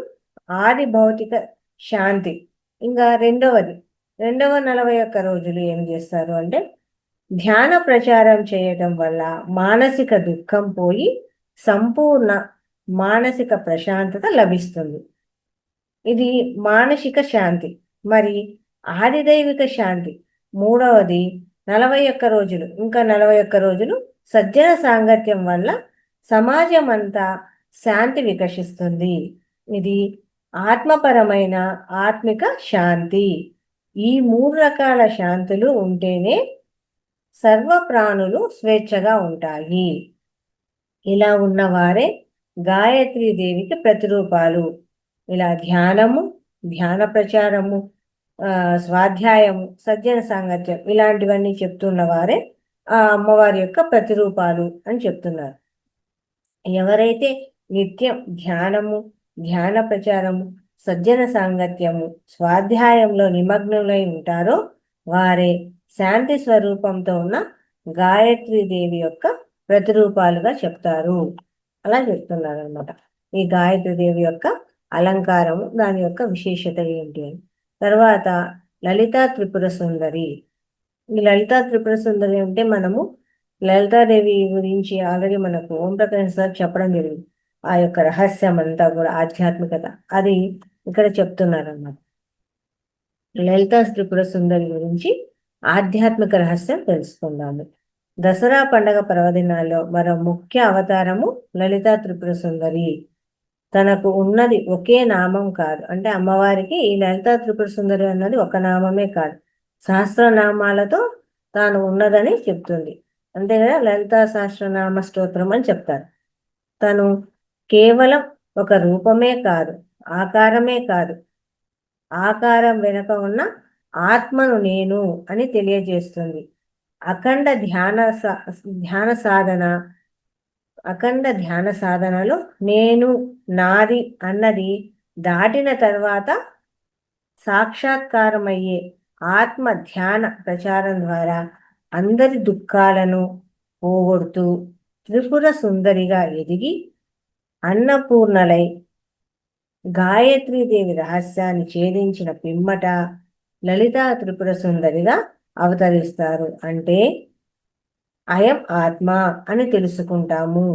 ఆది భౌతిక శాంతి. ఇంకా రెండవ 41 రోజులు ఏం చేస్తారు అంటే ధ్యాన ప్రచారం చేయటం వల్ల మానసిక దుఃఖం పోయి సంపూర్ణ మానసిక ప్రశాంతత లభిస్తుంది. ఇది మానసిక శాంతి. మరి ఆదిదైవిక శాంతి మూడవది 41 రోజులు. ఇంకా 41 రోజులు సజ్జన సాంగత్యం వల్ల సమాజం అంతా శాంతి వికసిస్తుంది. ఇది ఆత్మపరమైన ఆత్మిక శాంతి. ఈ 3 రకాల శాంతులు ఉంటేనే సర్వ ప్రాణులు స్వేచ్ఛగా ఉంటాయి. ఇలా ఉన్నవారే గాయత్రీ దేవికి ప్రతిరూపాలు. ఇలా ధ్యానము, ధ్యాన ప్రచారము, స్వాధ్యాయము, సజ్జన సాంగత్యం ఇలాంటివన్నీ చెప్తున్న వారే ఆ అమ్మవారి యొక్క ప్రతిరూపాలు అని చెప్తున్నారు. ఎవరైతే నిత్యం ధ్యానము, ధ్యాన ప్రచారము, సజ్జన సాంగత్యము, స్వాధ్యాయంలో నిమగ్నులై ఉంటారో వారే శాంతి స్వరూపంతో ఉన్న గాయత్రీ దేవి యొక్క ప్రతిరూపాలుగా చెప్తారు. అలా చెప్తున్నారు అనమాట. ఈ గాయత్రీ దేవి యొక్క అలంకారము, దాని యొక్క విశేషత ఏంటి అని. తర్వాత లలితా త్రిపుర సుందరి. ఈ లలితా త్రిపుర సుందరి అంటే మనము లలితాదేవి గురించి ఆల్రెడీ మనకు ఓం ప్రకాష్ సార్ చెప్పడం జరిగింది. ఆ యొక్క రహస్యం అంతా కూడా ఆధ్యాత్మికత అది ఇక్కడ చెప్తున్నారు అన్నమాట. లలితా త్రిపుర సుందరి గురించి ఆధ్యాత్మిక రహస్యం తెలుసుకుందాము. దసరా పండగ పర్వదినాల్లో మరో ముఖ్య అవతారము లలితా త్రిపుర సుందరి. తనకు ఉన్నది ఒకే నామం కాదు, అంటే అమ్మవారికి ఈ లలితా త్రిపుర సుందరి అన్నది ఒక నామమే కాదు, సహస్రనామాలతో తాను ఉన్నదని చెప్తుంది. అంతే కదా, లలితా సహస్రనామ స్తోత్రం అని చెప్తారు. తను కేవలం ఒక రూపమే కాదు, ఆకారమే కాదు, ఆకారం వెనుక ఉన్న ఆత్మను నేను అని తెలియజేస్తుంది. అఖండ ధ్యాన సాధనలో నేను, నాది అన్నది దాటిన తర్వాత సాక్షాత్కారమయ్యే ఆత్మ ధ్యాన ప్రచారం ద్వారా అందరి దుఃఖాలను పోగొడుతూ త్రిపుర సుందరిగా ఎదిగి అన్నపూర్ణలై గాయత్రీదేవి రహస్యాన్ని ఛేదించిన పిమ్మట లలితా త్రిపుర సుందరిగా అవతరిస్తారు. అంటే అయం ఆత్మ అని తెలుసుకుంటాము.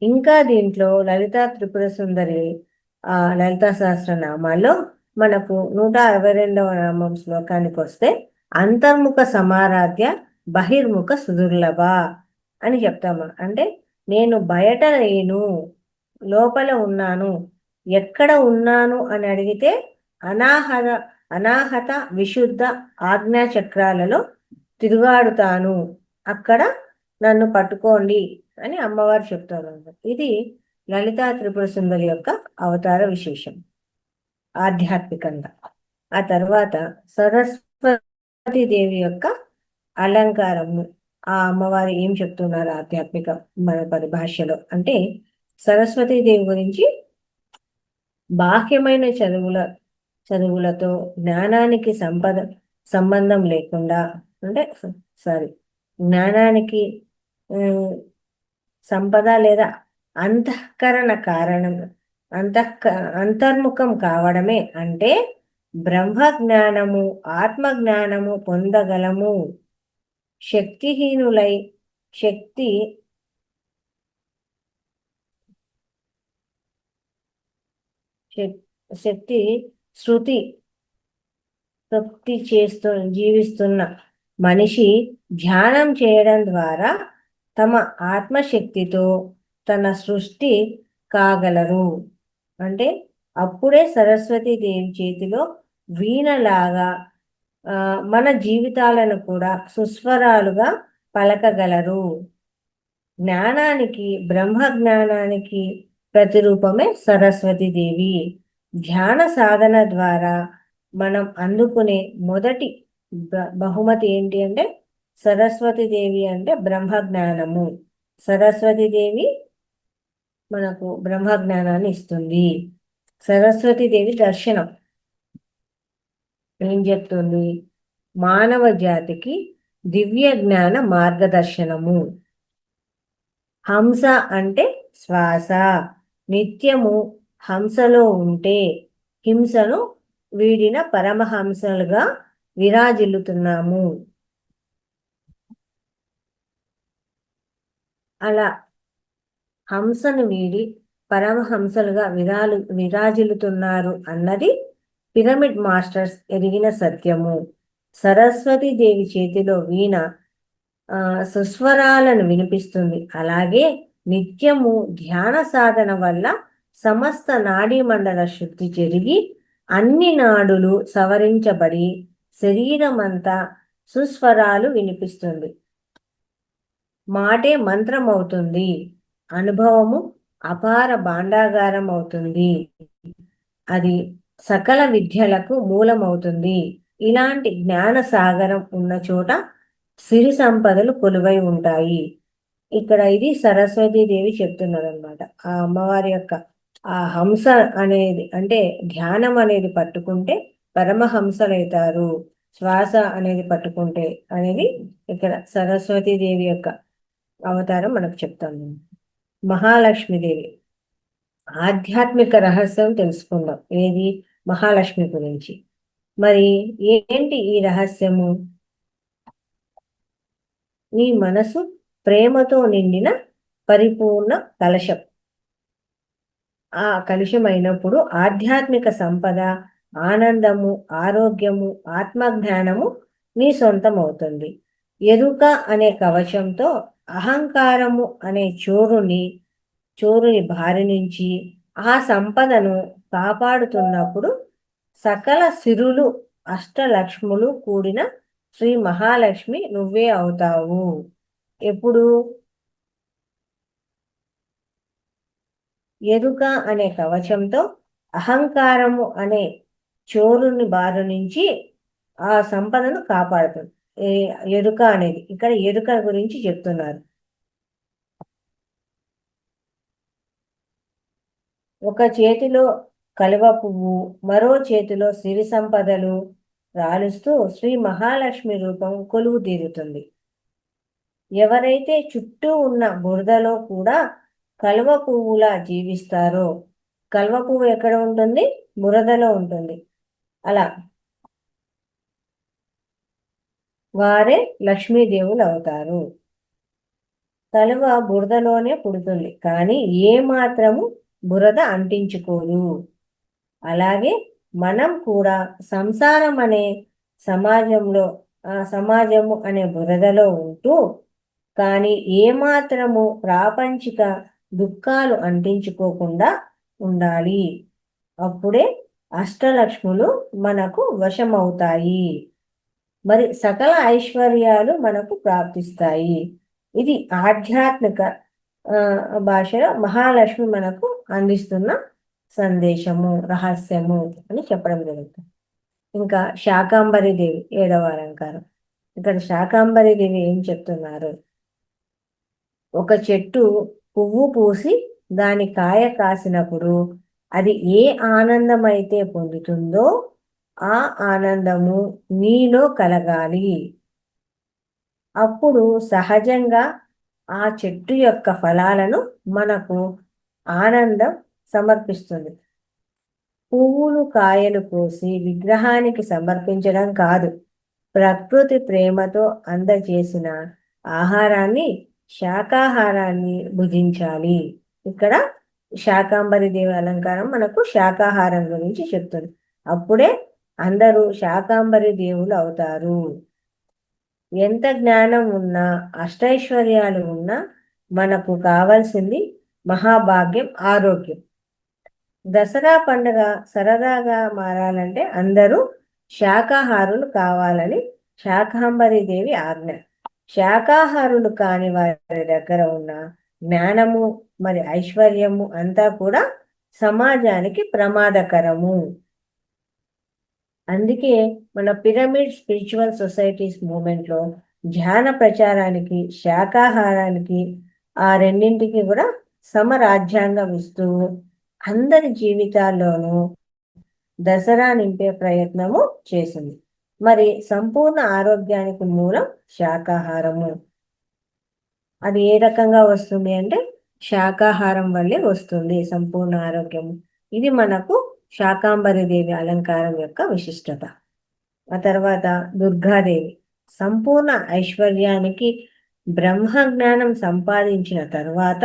ఇంకా దీంట్లో లలితా త్రిపుర సుందరి లలితా సహస్రనామాల్లో మనకు 162వ నామం శ్లోకానికి వస్తే అంతర్ముఖ సమారాధ్య బహిర్ముఖ సుదుర్లభ అని చెప్తాము. అంటే నేను బయట లేను, లోపల ఉన్నాను. ఎక్కడ ఉన్నాను అని అడిగితే అనాహత విశుద్ధ ఆజ్ఞా చక్రాలలో తిరుగాడుతాను, అక్కడ నన్ను పట్టుకోండి అని అమ్మవారు చెప్తారు. ఇది లలితా త్రిపుర సుందరి యొక్క అవతార విశేషం ఆధ్యాత్మికంగా. ఆ తర్వాత సరస్వతి దేవి యొక్క అలంకారము. ఆ అమ్మవారు ఏం చెప్తున్నారు ఆధ్యాత్మిక మన పరిభాషలో అంటే, సరస్వతీ దేవి గురించి బాహ్యమైన చదువులతో జ్ఞానానికి సంబంధం లేకుండా, అంటే జ్ఞానానికి సంపద లేదా అంతఃకరణ కారణం అంతర్ముఖం కావడమే, అంటే బ్రహ్మ జ్ఞానము, ఆత్మ జ్ఞానము పొందగలము. శక్తిహీనులై శక్తి శృతి తృప్తి జీవిస్తున్న మనిషి ధ్యానం చేయడం ద్వారా తమ ఆత్మశక్తితో తన సృష్టి కాగలరు. అంటే అప్పుడే సరస్వతి దేవి చేతిలో వీణలాగా మన జీవితాలను కూడా సుస్వరాలుగా పలకగలరు. జ్ఞానానికి, బ్రహ్మ జ్ఞానానికి ప్రతిరూపమే సరస్వతి దేవి. ధ్యాన సాధన ద్వారా మనం అందుకునే మొదటి బహుమతి ఏంటి అంటే సరస్వతి దేవి అంటే బ్రహ్మ జ్ఞానము. సరస్వతి దేవి మనకు బ్రహ్మ జ్ఞానాన్ని ఇస్తుంది. సరస్వతి దేవి దర్శనం ఏం చెప్తుంది? మానవ జాతికి దివ్య జ్ఞాన మార్గదర్శనము. హంస అంటే శ్వాస. నిత్యము హంసలో ఉంటే హింసను వీడిన పరమహంసలుగా విరాజిల్లుతున్నాము. అలా హంసను వీడి పరమహంసలుగా విరాజిల్లుతున్నారు అన్నది పిరమిడ్ మాస్టర్స్ ఎరిగిన సత్యము. సరస్వతి దేవి చేతిలో వీణ సుస్వరాలను వినిపిస్తుంది. అలాగే నిత్యము ధ్యాన సాధన వల్ల సమస్త నాడీ మండల శుద్ధి జరిగి అన్ని నాడులు సవరించబడి శరీరమంతా సుస్వరాలు వినిపిస్తుంది. మాటే మంత్రం అవుతుంది. అనుభవము అపార భాండాగారం అవుతుంది. అది సకల విద్యలకు మూలమవుతుంది. ఇలాంటి జ్ఞాన సాగరం ఉన్న చోట సిరి సంపదలు కొలువై ఉంటాయి. ఇక్కడ ఇది సరస్వతీదేవి చెప్తున్నారు అనమాట. ఆ అమ్మవారి యొక్క ఆ హంస అనేది అంటే ధ్యానం అనేది పట్టుకుంటే పరమహంసలవుతారు. శ్వాస అనేది పట్టుకుంటే అనేది ఇక్కడ సరస్వతీదేవి యొక్క అవతారం మనకు చెప్తాను. మహాలక్ష్మీదేవి ఆధ్యాత్మిక రహస్యం తెలుసుకుందాం. ఏది? మహాలక్ష్మి గురించి. మరి ఏంటి ఈ రహస్యము? నీ మనసు ప్రేమతో నిండిన పరిపూర్ణ కలశం. ఆ కలుషం అయినప్పుడు ఆధ్యాత్మిక సంపద, ఆనందము, ఆరోగ్యము, ఆత్మజ్ఞానము నీ సొంతం అవుతుంది. ఎరుక అనే కవచంతో అహంకారము అనే చోరుని బారి నుంచి ఆ సంపదను కాపాడుతున్నప్పుడు సకల సిరులు అష్టలక్ష్ములు కూడిన శ్రీ మహాలక్ష్మి నువ్వే అవుతావు. ఎప్పుడు? ఎరుక అనే కవచంతో అహంకారము అనే చోరుని బారి నుంచి ఆ సంపదను కాపాడుతుంది. ఎరుక అనేది ఇక్కడ ఎరుక గురించి చెప్తున్నారు. ఒక చేతిలో కలువ పువ్వు, మరో చేతిలో సిరి సంపదలు రాలుస్తూ శ్రీ మహాలక్ష్మి రూపం కొలువు తీరుతుంది. ఎవరైతే చుట్టూ ఉన్న బురదలో కూడా కలువ పువ్వులా జీవిస్తారో, కలువ పువ్వు ఎక్కడ ఉంటుంది? బురదలో ఉంటుంది. అలా వారే లక్ష్మీదేవులు అవుతారు. కలువ బురదలోనే పుడుతుంది, కానీ ఏ మాత్రము బురద అంటించుకోదు. అలాగే మనం కూడా సంసారం అనే సమాజము అనే బురదలో ఉంటూ కానీ ఏమాత్రము ప్రాపంచిక దుఃఖాలు అంటించుకోకుండా ఉండాలి. అప్పుడే అష్టలక్ష్ములు మనకు వశమవుతాయి. మరి సకల ఐశ్వర్యాలు మనకు ప్రాప్తిస్తాయి. ఇది ఆధ్యాత్మిక భాషలో మహాలక్ష్మి మనకు అందిస్తున్న సందేశము, రహస్యము అని చెప్పడం జరుగుతుంది. ఇంకా శాకాంబరి దేవి 7వ అలంకారం. ఇక్కడ శాకాంబరి దేవి ఏం చెప్తున్నారు? ఒక చెట్టు పువ్వు పూసి దాని కాయ కాసినప్పుడు అది ఏ ఆనందం అయితే పొందుతుందో ఆ ఆనందము నీలో కలగాలి. అప్పుడు సహజంగా ఆ చెట్టు యొక్క ఫలాలను మనకు ఆనందం సమర్పిస్తుంది. పువ్వులు కాయలు కోసి విగ్రహానికి సమర్పించడం కాదు, ప్రకృతి ప్రేమతో అందజేసిన ఆహారాన్ని, శాకాహారాన్ని భుజించాలి. ఇక్కడ శాకాంబరి దేవి అలంకారం మనకు శాకాహారం గురించి చెప్తుంది. అప్పుడే అందరూ శాకాంబరి దేవులు అవుతారు. ఎంత జ్ఞానం ఉన్నా, అష్టైశ్వర్యాలు ఉన్నా మనకు కావాల్సింది మహాభాగ్యం, ఆరోగ్యం. దసరా పండుగ సరదాగా మారాలంటే అందరూ శాకాహారులు కావాలని శాకాంబరి దేవి ఆజ్ఞ. శాకాహారులు కాని వారి దగ్గర ఉన్న జ్ఞానము మరి ఐశ్వర్యము అంతా కూడా సమాజానికి ప్రమాదకరము. అందుకే మన పిరమిడ్ స్పిరిచువల్ సొసైటీస్ మూమెంట్లో ధ్యాన ప్రచారానికి, శాకాహారానికి, ఆ రెండింటికి కూడా సమరాజ్యాంగం ఇస్తూ అందరి జీవితాల్లోనూ దసరా నింపే ప్రయత్నము చేసింది. మరి సంపూర్ణ ఆరోగ్యానికి మూలం శాకాహారము. అది ఏ రకంగా వస్తుంది అంటే శాకాహారం వల్లే వస్తుంది సంపూర్ణ ఆరోగ్యము. ఇది మనకు శాకాంబరి దేవి అలంకారం యొక్క విశిష్టత. ఆ తర్వాత దుర్గాదేవి సంపూర్ణ ఐశ్వర్యానికి బ్రహ్మ జ్ఞానం సంపాదించిన తర్వాత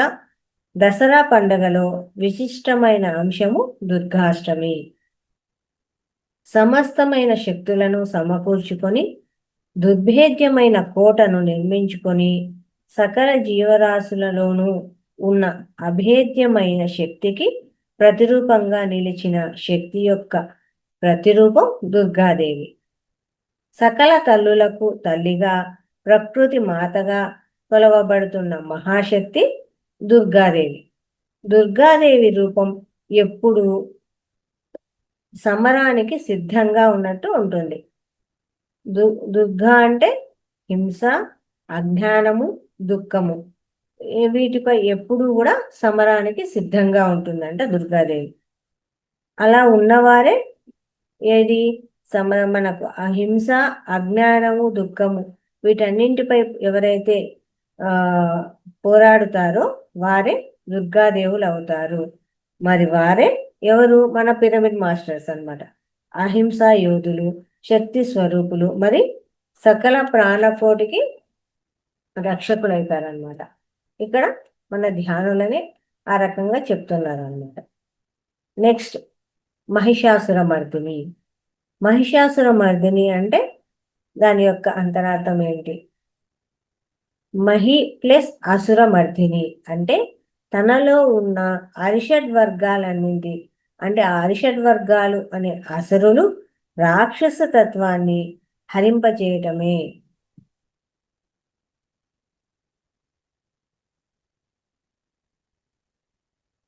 దసరా పండుగలో విశిష్టమైన అంశము దుర్గాష్టమి. సమస్తమైన శక్తులను సమకూర్చుకొని దుర్భేద్యమైన కోటను నిర్మించుకొని సకల జీవరాశులలోనూ ఉన్న అభేద్యమైన శక్తికి ప్రతిరూపంగా నిలిచిన శక్తి యొక్క ప్రతిరూపం దుర్గాదేవి. సకల తల్లులకు తల్లిగా, ప్రకృతి మాతగా కొలవబడుతున్న మహాశక్తి దుర్గాదేవి. దుర్గాదేవి రూపం ఎప్పుడు సమరానికి సిద్ధంగా ఉన్నట్టు ఉంటుంది. దుర్గా అంటే హింస, అజ్ఞానము, దుఃఖము, వీటిపై ఎప్పుడు కూడా సమరానికి సిద్ధంగా ఉంటుందంట దుర్గాదేవి. అలా ఉన్నవారే ఏది మనకు అహింస, అజ్ఞానము, దుఃఖము వీటన్నింటిపై ఎవరైతే పోరాడుతారో వారే దుర్గాదేవులు అవుతారు. మరి వారే ఎవరు? మన పిరమిడ్ మాస్టర్స్ అన్నమాట. అహింస యోధులు, శక్తి స్వరూపులు, మరి సకల ప్రాణకోటికి రక్షకులు అవుతారనమాట. ఇక్కడ మన ధ్యానులని ఆ రకంగా చెప్తున్నారు అనమాట. నెక్స్ట్ మహిషాసుర మర్దిని. మహిషాసుర మర్దిని అంటే దాని యొక్క అంతరార్థం ఏంటి? మహి ప్లస్ అసుర మర్దిని అంటే తనలో ఉన్న అరిషడ్ వర్గాలన్నింటి, అంటే ఆ అరిషడ్ వర్గాలు అనే అసురులు రాక్షస తత్వాన్ని హరింపచేయటమే.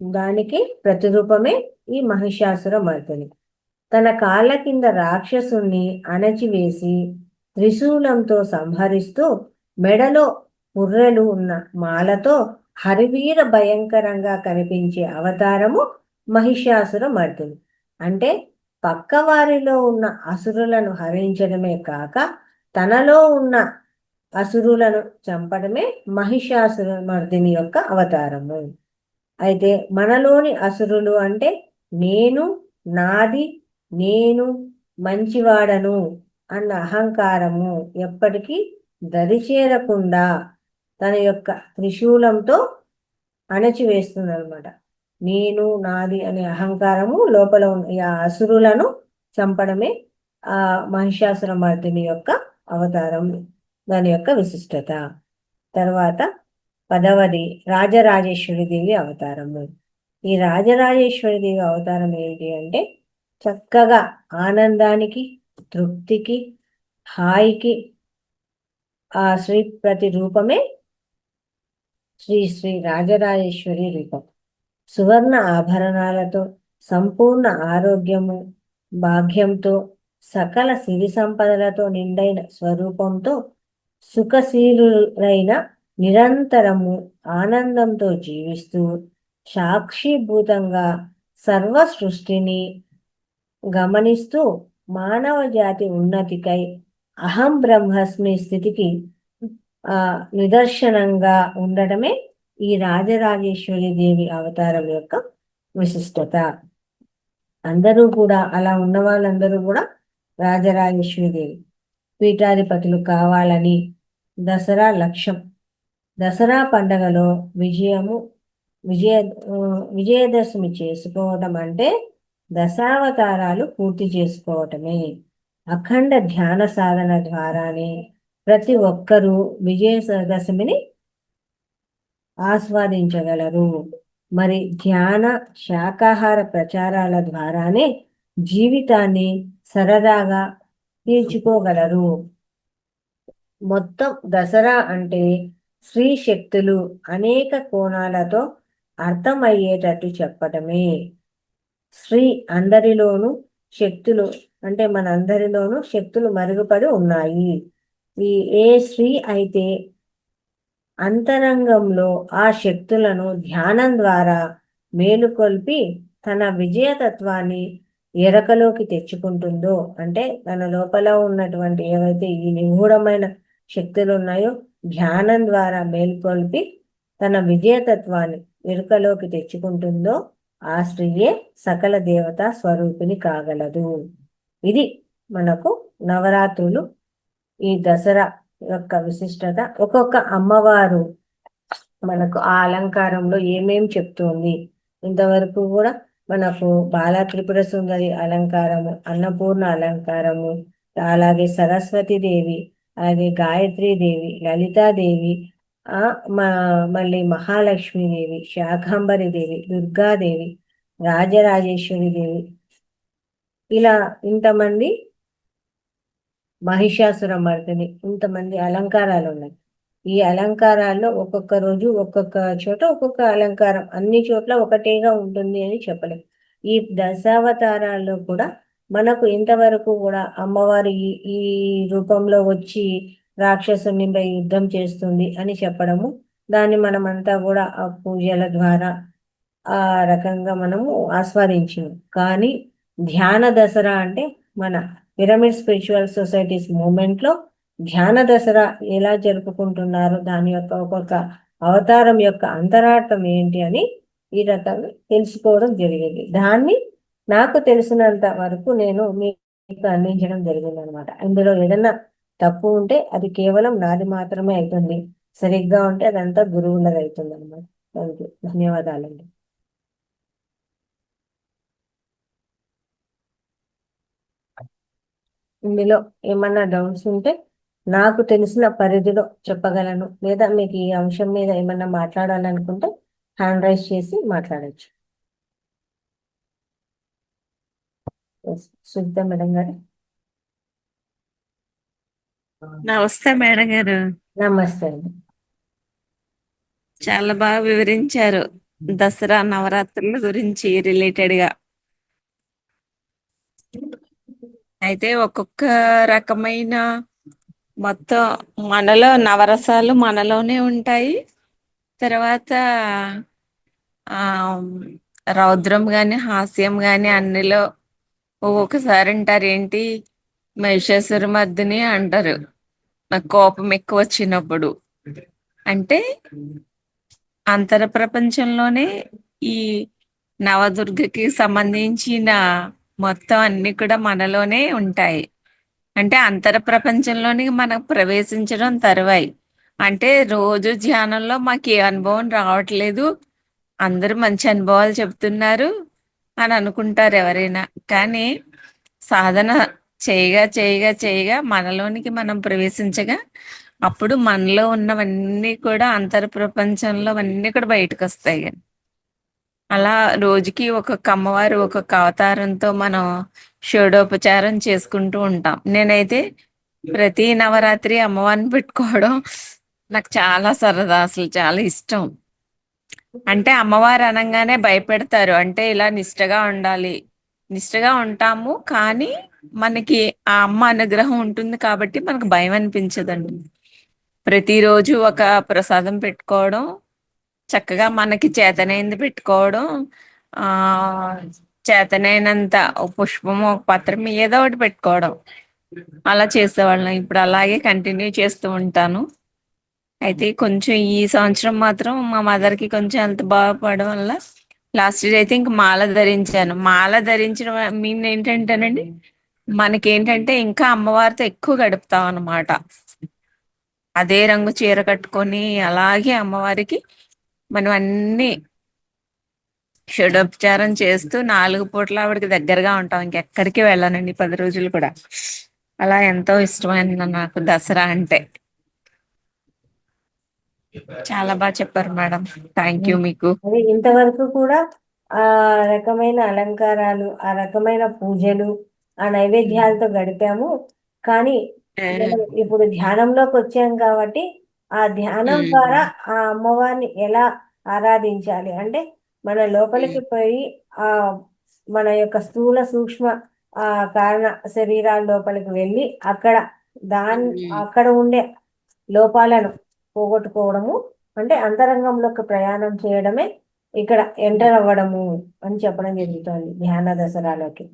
దానికి ప్రతిరూపమే ఈ మహిషాసుర మర్దిని. తన కాళ్ళ కింద రాక్షసుణ్ణి అణచివేసి త్రిశూలంతో సంహరిస్తూ మెడలో పుర్రెలు ఉన్న మాలతో హరివీర భయంకరంగా కనిపించే అవతారము మహిషాసుర మర్దిని. అంటే పక్కవారిలో ఉన్న అసురులను హరించడమే కాక తనలో ఉన్న అసురులను చంపడమే మహిషాసుర మర్దిని యొక్క అవతారము. అయితే మనలోని అసురులు అంటే నేను, నాది, నేను మంచివాడను అన్న అహంకారము ఎప్పటికీ దరిచేరకుండా తన యొక్క త్రిశూలంతో అణచివేస్తుంది అనమాట. నేను, నాది అనే అహంకారము లోపల ఉన్న ఆ అసురులను చంపడమే ఆ మహిషాసుర మర్దిని యొక్క అవతారం, దాని యొక్క విశిష్టత. తర్వాత 10వది రాజరాజేశ్వరి దేవి అవతారము. ఈ రాజరాజేశ్వరి దేవి అవతారం ఏంటి అంటే చక్కగా ఆనందానికి, తృప్తికి, హాయికి ఆ శ్రీ ప్రతి రూపమే శ్రీ శ్రీ రాజరాజేశ్వరి రూపం. సువర్ణ ఆభరణాలతో, సంపూర్ణ ఆరోగ్యము, భాగ్యంతో, సకల సిరి సంపదలతో నిండైన స్వరూపంతో సుఖశీలులైన నిరంతరము ఆనందంతో జీవిస్తూ సాక్షిభూతంగా సర్వ సృష్టిని గమనిస్తూ మానవ జాతి ఉన్నతికై అహం బ్రహ్మస్మి స్థితికి నిదర్శనంగా ఉండటమే ఈ రాజరాజేశ్వరి దేవి అవతారం యొక్క విశిష్టత. అందరూ కూడా అలా ఉన్న వాళ్ళందరూ కూడా రాజరాజేశ్వరి దేవి పీఠాధిపతులు కావాలని దసరా లక్ష్యం. దసరా పండగలో విజయదశమి చేసుకోవటం అంటే దశావతారాలు పూర్తి చేసుకోవటమే. అఖండ ధ్యాన సాధన ద్వారానే ప్రతి ఒక్కరూ విజయదశమిని ఆస్వాదించగలరు. మరి ధ్యాన, శాకాహార ప్రచారాల ద్వారానే జీవితాన్ని సరదాగా తీర్చుకోగలరు. మొత్తం దసరా అంటే స్త్రీ శక్తులు అనేక కోణాలతో అర్థమయ్యేటట్టు చెప్పటమే. స్త్రీ అందరిలోనూ శక్తులు అంటే మనందరిలోనూ శక్తులు మరుగుపడి ఉన్నాయి. ఏ స్త్రీ అయితే అంతరంగంలో ఆ శక్తులను ధ్యానం ద్వారా మేలుకొల్పి తన విజయతత్వాన్ని ఎరకలోకి తెచ్చుకుంటుందో, అంటే తన లోపల ఉన్నటువంటి ఏవైతే ఈ నిగూఢమైన శక్తులు ఉన్నాయో ధ్యానం ద్వారా మేలుకొల్పి తన విజయతత్వాన్ని ఎరుకలోకి తెచ్చుకుంటుందో ఆ స్త్రీయే సకల దేవతా స్వరూపిణి కాగలదు. ఇది మనకు నవరాత్రులు, ఈ దసరా యొక్క విశిష్టత. ఒక్కొక్క అమ్మవారు మనకు ఆ అలంకారంలో ఏమేం చెప్తుంది. ఇంతవరకు కూడా మనకు బాలా త్రిపుర సుందరి అలంకారము, అన్నపూర్ణ అలంకారము, అలాగే సరస్వతి దేవి, అలాగే గాయత్రీ దేవి, లలితాదేవి, మళ్ళీ మహాలక్ష్మీదేవి, శాకంబరి దేవి, దుర్గాదేవి, రాజరాజేశ్వరి దేవి, ఇలా ఇంతమంది, మహిషాసుర మర్దిని, ఇంతమంది అలంకారాలు ఉన్నాయి. ఈ అలంకారాల్లో ఒక్కొక్క రోజు ఒక్కొక్క చోట ఒక్కొక్క అలంకారం, అన్ని చోట్ల ఒకటేగా ఉంటుంది అని చెప్పలేం. ఈ దశావతారాల్లో కూడా మనకు ఇంతవరకు కూడా అమ్మవారి ఈ రూపంలో వచ్చి రాక్షసునిపై యుద్ధం చేస్తుంది అని చెప్పడము, దాన్ని మనమంతా కూడా ఆ పూజల ద్వారా ఆ రకంగా మనము ఆస్వాదించాము. కానీ ధ్యాన దసరా అంటే మన పిరమిడ్ స్పిరిచువల్ సొసైటీస్ మూమెంట్లో ధ్యాన దసరా ఎలా జరుపుకుంటున్నారు, దాని యొక్క ఒక్కొక్క అవతారం యొక్క అంతరార్థం ఏంటి అని ఈ రకంగా తెలుసుకోవడం జరిగింది. దాన్ని నాకు తెలిసినంత వరకు నేను మీకు అందించడం జరిగింది అనమాట. ఇందులో ఏదన్నా తప్పు ఉంటే అది కేవలం నాది మాత్రమే అవుతుంది, సరిగ్గా ఉంటే అదంతా గురువులది అవుతుంది అనమాట. థ్యాంక్ యూ, ధన్యవాదాలండి. ఇందులో ఏమన్నా డౌట్స్ ఉంటే నాకు తెలిసిన పరిధిలో చెప్పగలను, లేదా మీకు ఈ అంశం మీద ఏమన్నా మాట్లాడాలనుకుంటే హ్యాండ్ రైజ్ చేసి మాట్లాడచ్చు. సుజిత మేడం గారు. నమస్తే మేడం గారు. నమస్తే అండి. చాలా బాగా వివరించారు దసరా నవరాత్రుల గురించి రిలేటెడ్ గా. అయితే ఒక్కొక్క రకమైన మొత్తం మనలో నవరసాలు మనలోనే ఉంటాయి. తర్వాత ఆ రౌద్రం గాని హాస్యం గాని అన్నిలో ఒక్కొక్కసారి అంటారు ఏంటి మహిషాసుర మర్దిని అంటారు నాకు కోపం ఎక్కువ వచ్చినప్పుడు. అంటే అంతర ప్రపంచంలోనే ఈ నవదుర్గకి సంబంధించిన మొత్తం అన్ని కూడా మనలోనే ఉంటాయి. అంటే అంతర ప్రపంచంలోని మనకు ప్రవేశించడం తరువాయి. అంటే రోజు ధ్యానంలో మాకు ఏ అనుభవం రావట్లేదు, అందరూ మంచి అనుభవాలు చెప్తున్నారు అని అనుకుంటారు ఎవరైనా. కానీ సాధన చేయగా చేయగా చేయగా మనలోనికి మనం ప్రవేశించగా అప్పుడు మనలో ఉన్నవన్నీ కూడా అంతర ప్రపంచంలో అన్నీ కూడా బయటకు వస్తాయి. అలా రోజుకి ఒక్కొక్క అమ్మవారు ఒక్కొక్క అవతారంతో మనం షోడోపచారం చేసుకుంటూ ఉంటాం. నేనైతే ప్రతి నవరాత్రి అమ్మవారిని పెట్టుకోవడం నాకు చాలా సరదా, అసలు చాలా ఇష్టం. అంటే అమ్మవారు అనగానే భయపెడతారు, అంటే ఇలా నిష్టగా ఉండాలి, నిష్టగా ఉంటాము కానీ మనకి ఆ అమ్మ అనుగ్రహం ఉంటుంది కాబట్టి మనకు భయం అనిపించదండి. ప్రతిరోజు ఒక ప్రసాదం పెట్టుకోవడం, చక్కగా మనకి చేతనైంది పెట్టుకోవడం, ఆ చేతనైనంత ఒక పుష్పము ఒక పత్రం ఏదో ఒకటి పెట్టుకోవడం, అలా చేసేవాళ్ళం. ఇప్పుడు అలాగే కంటిన్యూ చేస్తూ ఉంటాను. అయితే కొంచెం ఈ సంవత్సరం మాత్రం మా మదర్కి కొంచెం హెల్త్ బాగుపడడం వల్ల లాస్ట్ ఇయర్ అయితే ఇంక మాల ధరించాను. మాల ధరించడం మీన్ ఏంటంటేనండి, మనకేంటంటే ఇంకా అమ్మవారితో ఎక్కువ గడుపుతాం అన్నమాట. అదే రంగు చీర కట్టుకొని అలాగే అమ్మవారికి మనం అన్ని షోడోపచారం చేస్తూ 4 పూట్ల ఆవిడకి దగ్గరగా ఉంటాం. ఇంకెక్కడికి వెళ్ళానండి 10 రోజులు కూడా. అలా ఎంతో ఇష్టమైన నాకు దసరా అంటే. చాలా బాగా చెప్పారు మేడం, థ్యాంక్ యూ మీకు. అది ఇంతవరకు కూడా ఆ రకమైన అలంకారాలు, ఆ రకమైన పూజలు, ఆ నైవేద్యాలతో గడిపాము. కానీ మనం ఇప్పుడు ధ్యానంలోకి వచ్చాం కాబట్టి ఆ ధ్యానం ద్వారా ఆ అమ్మవారిని ఎలా ఆరాధించాలి అంటే మన లోపలికి పోయి ఆ మన యొక్క స్థూల సూక్ష్మ ఆ కారణ శరీరాల లోపలికి వెళ్ళి అక్కడ అక్కడ ఉండే లోపాలను పోగొట్టుకోవడము అంటే అంతరంగంలోకి ప్రయాణం చేయడమే ఇక్కడ ఎంటర్ అవ్వడము అని చెప్పడం జరుగుతుంది ధ్యాన దసరాలోకి.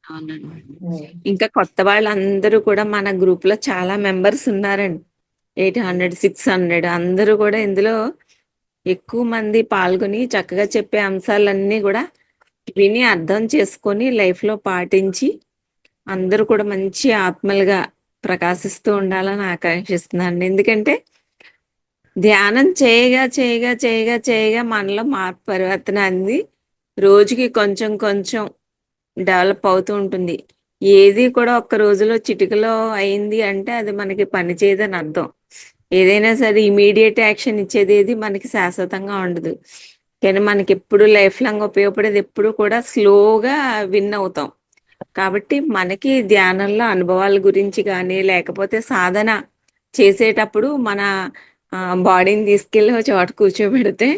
అవునండి. ఇంకా కొత్త వాళ్ళందరూ కూడా మన గ్రూప్ లో చాలా మెంబర్స్ ఉన్నారండి. 800 600 అందరూ కూడా ఇందులో ఎక్కువ మంది పాల్గొని చక్కగా చెప్పే అంశాలన్నీ కూడా విని అర్థం చేసుకొని లైఫ్ లో పాటించి అందరూ కూడా మంచి ఆత్మలుగా ప్రకాశిస్తూ ఉండాలని ఆకాంక్షిస్తున్నాను. ఎందుకంటే ధ్యానం చేయగా చేయగా చేయగా చేయగా మనలో మార్పు పరివర్తన అంది రోజుకి కొంచెం కొంచెం డెవలప్ అవుతూ ఉంటుంది. ఏది కూడా ఒక్క రోజులో చిటికలో అయింది అంటే అది మనకి పని చేయదని అర్థం. ఏదైనా సరే ఇమీడియట్ యాక్షన్ ఇచ్చేది ఏది మనకి శాశ్వతంగా ఉండదు. కానీ మనకి ఎప్పుడు లైఫ్ లాంగ్ ఉపయోగపడేది ఎప్పుడు కూడా స్లోగా విన్ అవుతాం. కాబట్టి మనకి ధ్యానంలో అనుభవాల గురించి కానీ లేకపోతే సాధన చేసేటప్పుడు మన బాడీని తీసుకెళ్ళి ఒక చోట కూర్చోబెడితే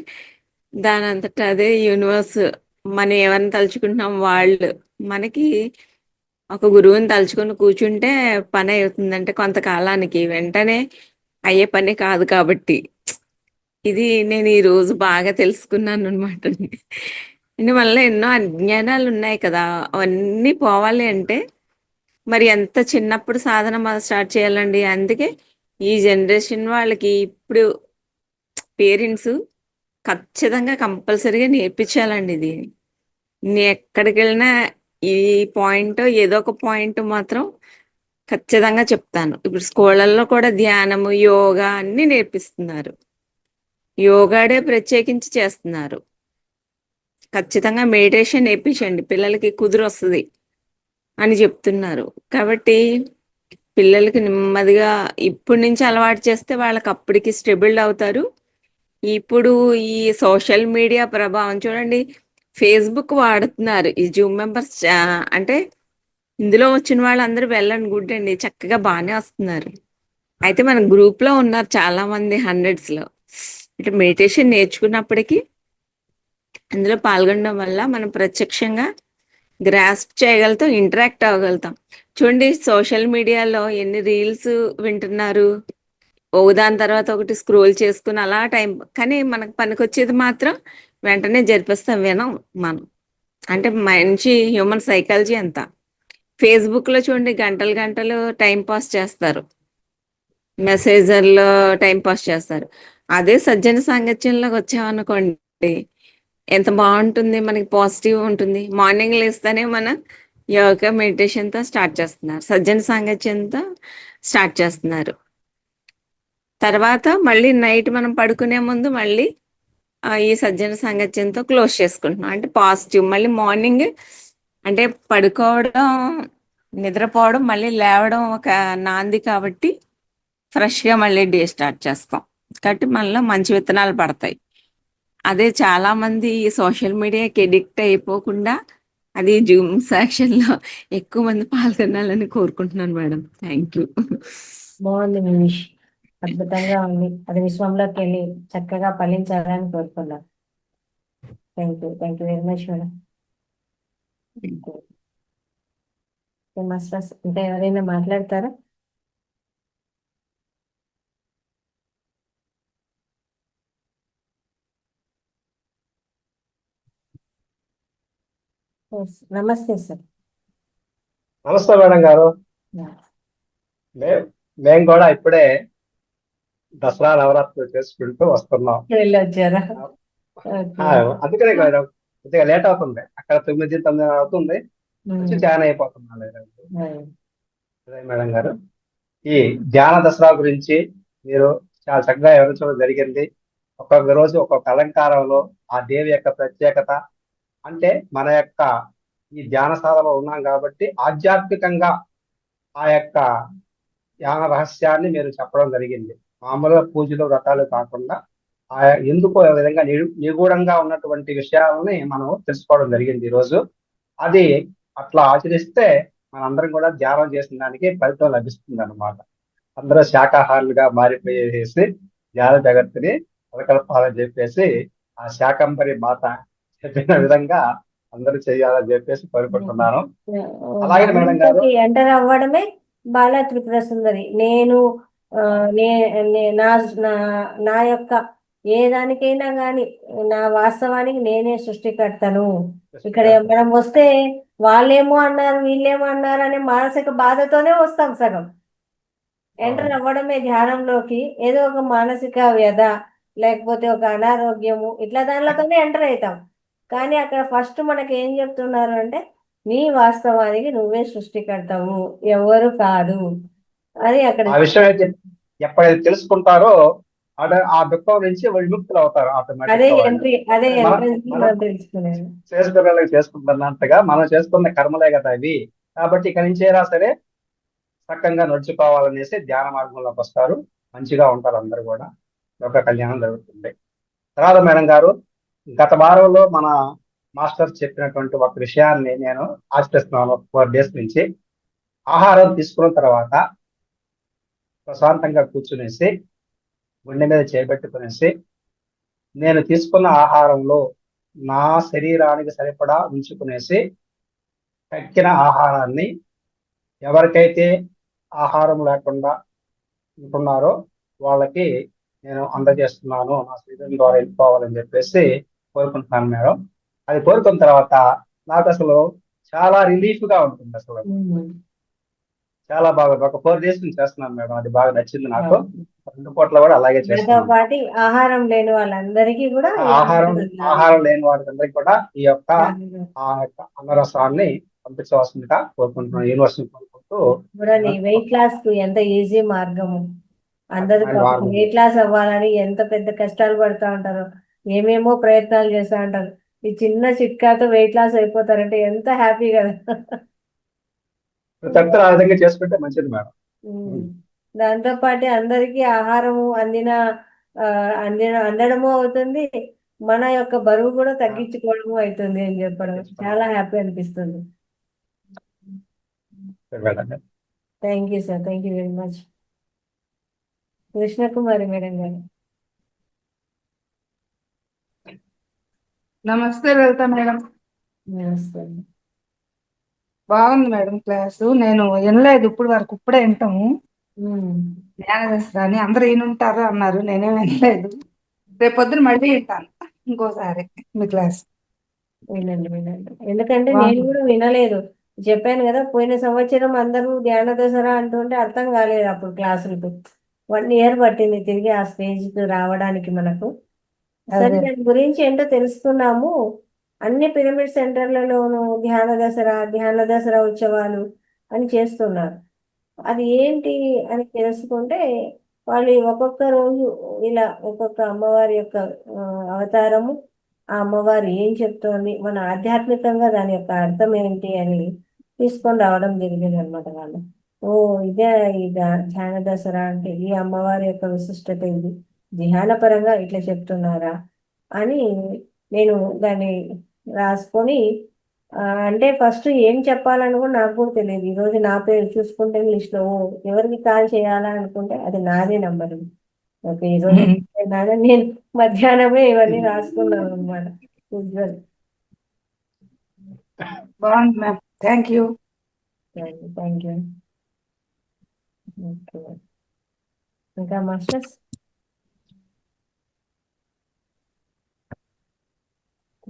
దాని అంతటా అదే యూనివర్స్ మనం ఏమన్నా తలుచుకుంటున్నాం వాళ్ళు మనకి ఒక గురువుని తలుచుకొని కూర్చుంటే పని అవుతుందంటే కొంతకాలానికి వెంటనే అయ్యే పని కాదు. కాబట్టి ఇది నేను ఈ రోజు బాగా తెలుసుకున్నాను అనమాట. ఇందువల్ల ఎన్నో అజ్ఞానాలు ఉన్నాయి కదా, అవన్నీ పోవాలి అంటే మరి ఎంత చిన్నప్పుడు సాధన స్టార్ట్ చేయాలండి. అందుకే ఈ జనరేషన్ వాళ్ళకి ఇప్పుడు పేరెంట్స్ ఖచ్చితంగా కంపల్సరీగా నేర్పించాలండి ఇది. నేను ఎక్కడికి వెళ్ళినా ఈ పాయింట్ ఏదో ఒక పాయింట్ మాత్రం ఖచ్చితంగా చెప్తాను. ఇప్పుడు స్కూళ్ళల్లో కూడా ధ్యానము యోగా అన్ని నేర్పిస్తున్నారు. యోగాడే ప్రత్యేకించి చేస్తున్నారు. ఖచ్చితంగా మెడిటేషన్ నేర్పించండి పిల్లలకి కుదురు వస్తుంది అని చెప్తున్నారు. కాబట్టి పిల్లలకి నెమ్మదిగా ఇప్పటి నుంచి అలవాటు చేస్తే వాళ్ళకి అప్పటికి స్టెబుల్ అవుతారు. ఇప్పుడు ఈ సోషల్ మీడియా ప్రభావం చూడండి, ఫేస్బుక్ వాడుతున్నారు ఈ జూమ్ మెంబర్స్. అంటే ఇందులో వచ్చిన వాళ్ళందరూ వెళ్ళండి గుడ్ అండి, చక్కగా బాగానే వస్తున్నారు. అయితే మన గ్రూప్ లో ఉన్నారు చాలా మంది హండ్రెడ్స్ లో. అంటే మెడిటేషన్ నేర్చుకున్నప్పటికీ అందులో పాల్గొనడం వల్ల మనం ప్రత్యక్షంగా గ్రాస్ప్ చేయగలుగుతాం, ఇంటరాక్ట్ అవ్వగలుగుతాం. చూడండి సోషల్ మీడియాలో ఎన్ని రీల్స్ వింటున్నారు, ఒకదాని తర్వాత ఒకటి స్క్రోల్ చేసుకుని అలా టైం. కానీ మనకు పనికొచ్చేది మాత్రం వెంటనే జరిపిస్తాం, వినం మనం. అంటే మంచి హ్యూమన్ సైకాలజీ అంతా. ఫేస్బుక్ లో చూడండి గంటలు గంటలు టైం పాస్ చేస్తారు, మెసేజర్లో టైం పాస్ చేస్తారు. అదే సజ్జన సాంగత్యంలోకి వచ్చామనుకోండి ఎంత బాగుంటుంది, మనకి పాజిటివ్ ఉంటుంది. మార్నింగ్ లేస్తేనే మన యోగా మెడిటేషన్తో స్టార్ట్ చేస్తున్నారు, సజ్జన సాంగత్యంతో స్టార్ట్ చేస్తున్నారు. తర్వాత మళ్ళీ నైట్ మనం పడుకునే ముందు మళ్ళీ ఈ సజ్జన సాంగత్యంతో క్లోజ్ చేసుకుంటున్నాం. అంటే పాజిటివ్. మళ్ళీ మార్నింగ్ అంటే పడుకోవడం నిద్రపోవడం మళ్ళీ లేవడం ఒక నాంది కాబట్టి ఫ్రెష్గా మళ్ళీ డే స్టార్ట్ చేస్తాం. కాబట్టి మనలో మంచి విత్తనాలు పడతాయి. అదే చాలా మంది సోషల్ మీడియాకి ఎడిక్ట్ అయిపోకుండా అది జూమ్ సెక్షన్లో ఎక్కువ మంది పాల్గొనాలని కోరుకుంటున్నాను మేడం. Thank you. బాగుంది మీ విష్, అద్భుతంగా ఉంది. అది విశ్వంలోకి వెళ్ళి చక్కగా ఫలించాలని కోరుకున్నాను. Thank you very much madam. Masters ఇంకా ఎవరైనా మాట్లాడతారా? నమస్తే సార్. నమస్తే మేడం గారు. మేము కూడా ఇప్పుడే దసరా నవరాత్రులు చేసుకుంటూ వస్తున్నాం. వెళ్ళొచ్చారా? అందుకనే మేడం కొద్దిగా లేట్ అవుతుంది, అక్కడ 9 అవుతుంది, వచ్చి జాయిన్ అయిపోతున్నాను మేడం గారు. ఈ ధ్యాన దసరా గురించి మీరు చాలా చక్కగా వివరించడం జరిగింది. ఒక్కొక్క రోజు ఒక్కొక్క అలంకారంలో ఆ దేవి యొక్క ప్రత్యేకత. అంటే మన యొక్క ఈ ధ్యాన సాధనలో ఉన్నాం కాబట్టి ఆధ్యాత్మికంగా ఆ యొక్క ధ్యాన రహస్యాన్ని మీరు చెప్పడం జరిగింది. మామూలుగా పూజలు వ్రతాలు కాకుండా ఆ ఎందుకో ఆ విధంగా నిగూఢంగా ఉన్నటువంటి విషయాలని మనం తెలుసుకోవడం జరిగింది ఈరోజు. అది అట్లా ఆచరిస్తే మనందరం కూడా ధ్యానం చేసిన దానికి ఫలితం లభిస్తుంది అనమాట. అందరూ శాకాహారులుగా మారిపోయేసి ధ్యాన జగత్తుని కలకలపాలని చెప్పేసి ఆ శాకంబరి మాత చెప్పిన విధంగా అందరూ చేయాలని చెప్పేసి కోరుకుంటున్నాను. అలాగే మేడం గారు, ధ్యానంలోకి ఎంటర్ అవ్వడమే బాల త్రిపుర సుందరి. నేను ఆ, నా నా యొక్క ఏ దానికైనా కానీ నా వాస్తవానికి నేనే సృష్టికర్తను. ఇక్కడ మనం వస్తే వాళ్ళేమో అన్నారు వీళ్ళేమో అన్నారు అనే మానసిక బాధతోనే వస్తాం సగం. ఎంటర్ అవ్వడమే ధ్యానంలోకి ఏదో ఒక మానసిక వ్యధ లేకపోతే ఒక అనారోగ్యము ఇట్లా దానిలోనే ఎంటర్ అవుతాం. కానీ అక్కడ ఫస్ట్ మనకి ఏం చెప్తున్నారు అంటే నీ వాస్తవానికి నువ్వే సృష్టికర్తవు, ఎవరు కాదు అని అక్కడ ఆ విషయం అయితే ఎప్పుడైతే తెలుసుకుంటారో ఆ దుఃఖం నుంచి విముక్తులు అవుతారు అదే ఆటోమేటిక్ గా. ఎంట్రీ, అదే ఎంట్రన్స్ మనం తెలుసుకునేది. చేసుకున్నట్టుగా మనం చేసుకున్న కర్మలే కదా అవి. కాబట్టి ఇక్కడి నుంచి అయినా సరే చక్కగా నడుచుకోవాలనేసి ధ్యాన మార్గంలోకి వస్తారు, మంచిగా ఉంటారు అందరు కూడా, లోక కళ్యాణం జరుగుతుంది. తర్వాత మేడం గారు, గత వారంలో మన మాస్టర్ చెప్పినటువంటి ఒక విషయాన్ని నేను ఆచరిస్తున్నాను 4 days నుంచి. ఆహారం తీసుకున్న తర్వాత ప్రశాంతంగా కూర్చునేసి గుండె మీద చేపెట్టుకునేసి నేను తీసుకున్న ఆహారంలో నా శరీరానికి సరిపడా ఉంచుకునేసి తక్కిన ఆహారాన్ని ఎవరికైతే ఆహారం లేకుండా ఉంటున్నారో వాళ్ళకి నేను అందజేస్తున్నాను, నా శరీరం ద్వారా వెళ్ళిపోవాలని చెప్పేసి కోరుకుంటున్నాను మేడం. అది కోరుకున్న తర్వాత నాకు అసలు చాలా రిలీఫ్ గా ఉంటుంది. అసలు చాలా బాగా ఒక 4 days నుంచి చేస్తున్నాను మేడం, అది బాగా నచ్చింది నాకు. 2 పూట్ల కూడా అలాగే దాంతో చేస్తున్నాను. పాటు ఆహారం లేని వాళ్ళందరికీ కూడా ఈ ఆహారం లేని వారికి కూడా ఈ యొక్క అన్నరసాన్ని పంపించవలసిందిగా కోరుకుంటున్నాను, యూనివర్సిటీ కోరుకుంటూ. చూడండి వెయిట్ లాస్ కు ఎంత ఈజీ మార్గము. అందరూ వెయిట్ లాస్ అవ్వాలని ఎంత పెద్ద కష్టాలు పడుతూ ఉంటారు, ఏమేమో ప్రయత్నాలు చేస్తూ ఉంటారు. ఈ చిన్న చిట్కాతో వెయిట్ లాస్ అయిపోతారంటే ఎంత హ్యాపీ కదా. ప్రతి ఒక్కరు ఆ విధంగా చేసుకుంటే మంచిది మేడం. దాంతో పాటు అందరికీ ఆహారము అందడము అవుతుంది, మన యొక్క బరువు కూడా తగ్గించుకోవడము అవుతుంది అని చెప్పడం చాలా హ్యాపీ అనిపిస్తుంది. Thank you sir, thank you very much. Krishnakumari madam గారు. నమస్తే లలిత మేడం. నమస్తే. బాగుంది మేడం క్లాసు. నేను వినలేదు ఇప్పుడు వరకు, ఇప్పుడే వింటాము. జ్ఞానదశ అని అందరూ వినుంటారు అన్నారు, నేనే వినలేదు. రేపు పొద్దున మళ్ళీ వింటాను ఇంకోసారి మీ క్లాస్. వినండి వినండి, ఎందుకంటే నేను కూడా వినలేదు. చెప్పాను కదా పోయిన సంవత్సరం అందరూ ధ్యాన దసరా అంటుంటే అర్థం కాలేదు అప్పుడు క్లాసులకు. 1 year పట్టింది తిరిగి ఆ స్టేజ్కి రావడానికి మనకు. సరే దాని గురించి ఏంటో తెలుసుకున్నాము. అన్ని పిరమిడ్ సెంటర్లలోనూ ధ్యాన దసరా ఉత్సవాలు అని చేస్తున్నారు. అది ఏంటి అని తెలుసుకుంటే వాళ్ళు ఒక్కొక్క రోజు ఇలా ఒక్కొక్క అమ్మవారి యొక్క అవతారము, ఆ అమ్మవారు ఏం చెప్తోంది, మన ఆధ్యాత్మికంగా దాని యొక్క అర్థం ఏంటి అని తీసుకొని రావడం జరిగింది అనమాట వాళ్ళు. ఓ ఇదే ఈ ధ్యాన దసరా అంటే ఈ అమ్మవారి యొక్క విశిష్టత ఇది, ధ్యానపరంగా ఇట్లా చెప్తున్నారా అని నేను దాన్ని రాసుకొని అంటే ఫస్ట్ ఏం చెప్పాలని కూడా నాకు కూడా తెలియదు. ఈరోజు నా పేరు చూసుకుంటే లిస్ట్లో ఎవరికి కాల్ చేయాలా అనుకుంటే అది నాదే నంబర్. ఓకే ఈరోజు నేను మధ్యాహ్నమే ఇవన్నీ రాసుకున్నాను అనమాట. బాగుంది ma'am, thank you. Thank you. Okay ఇంకా మాస్టర్స్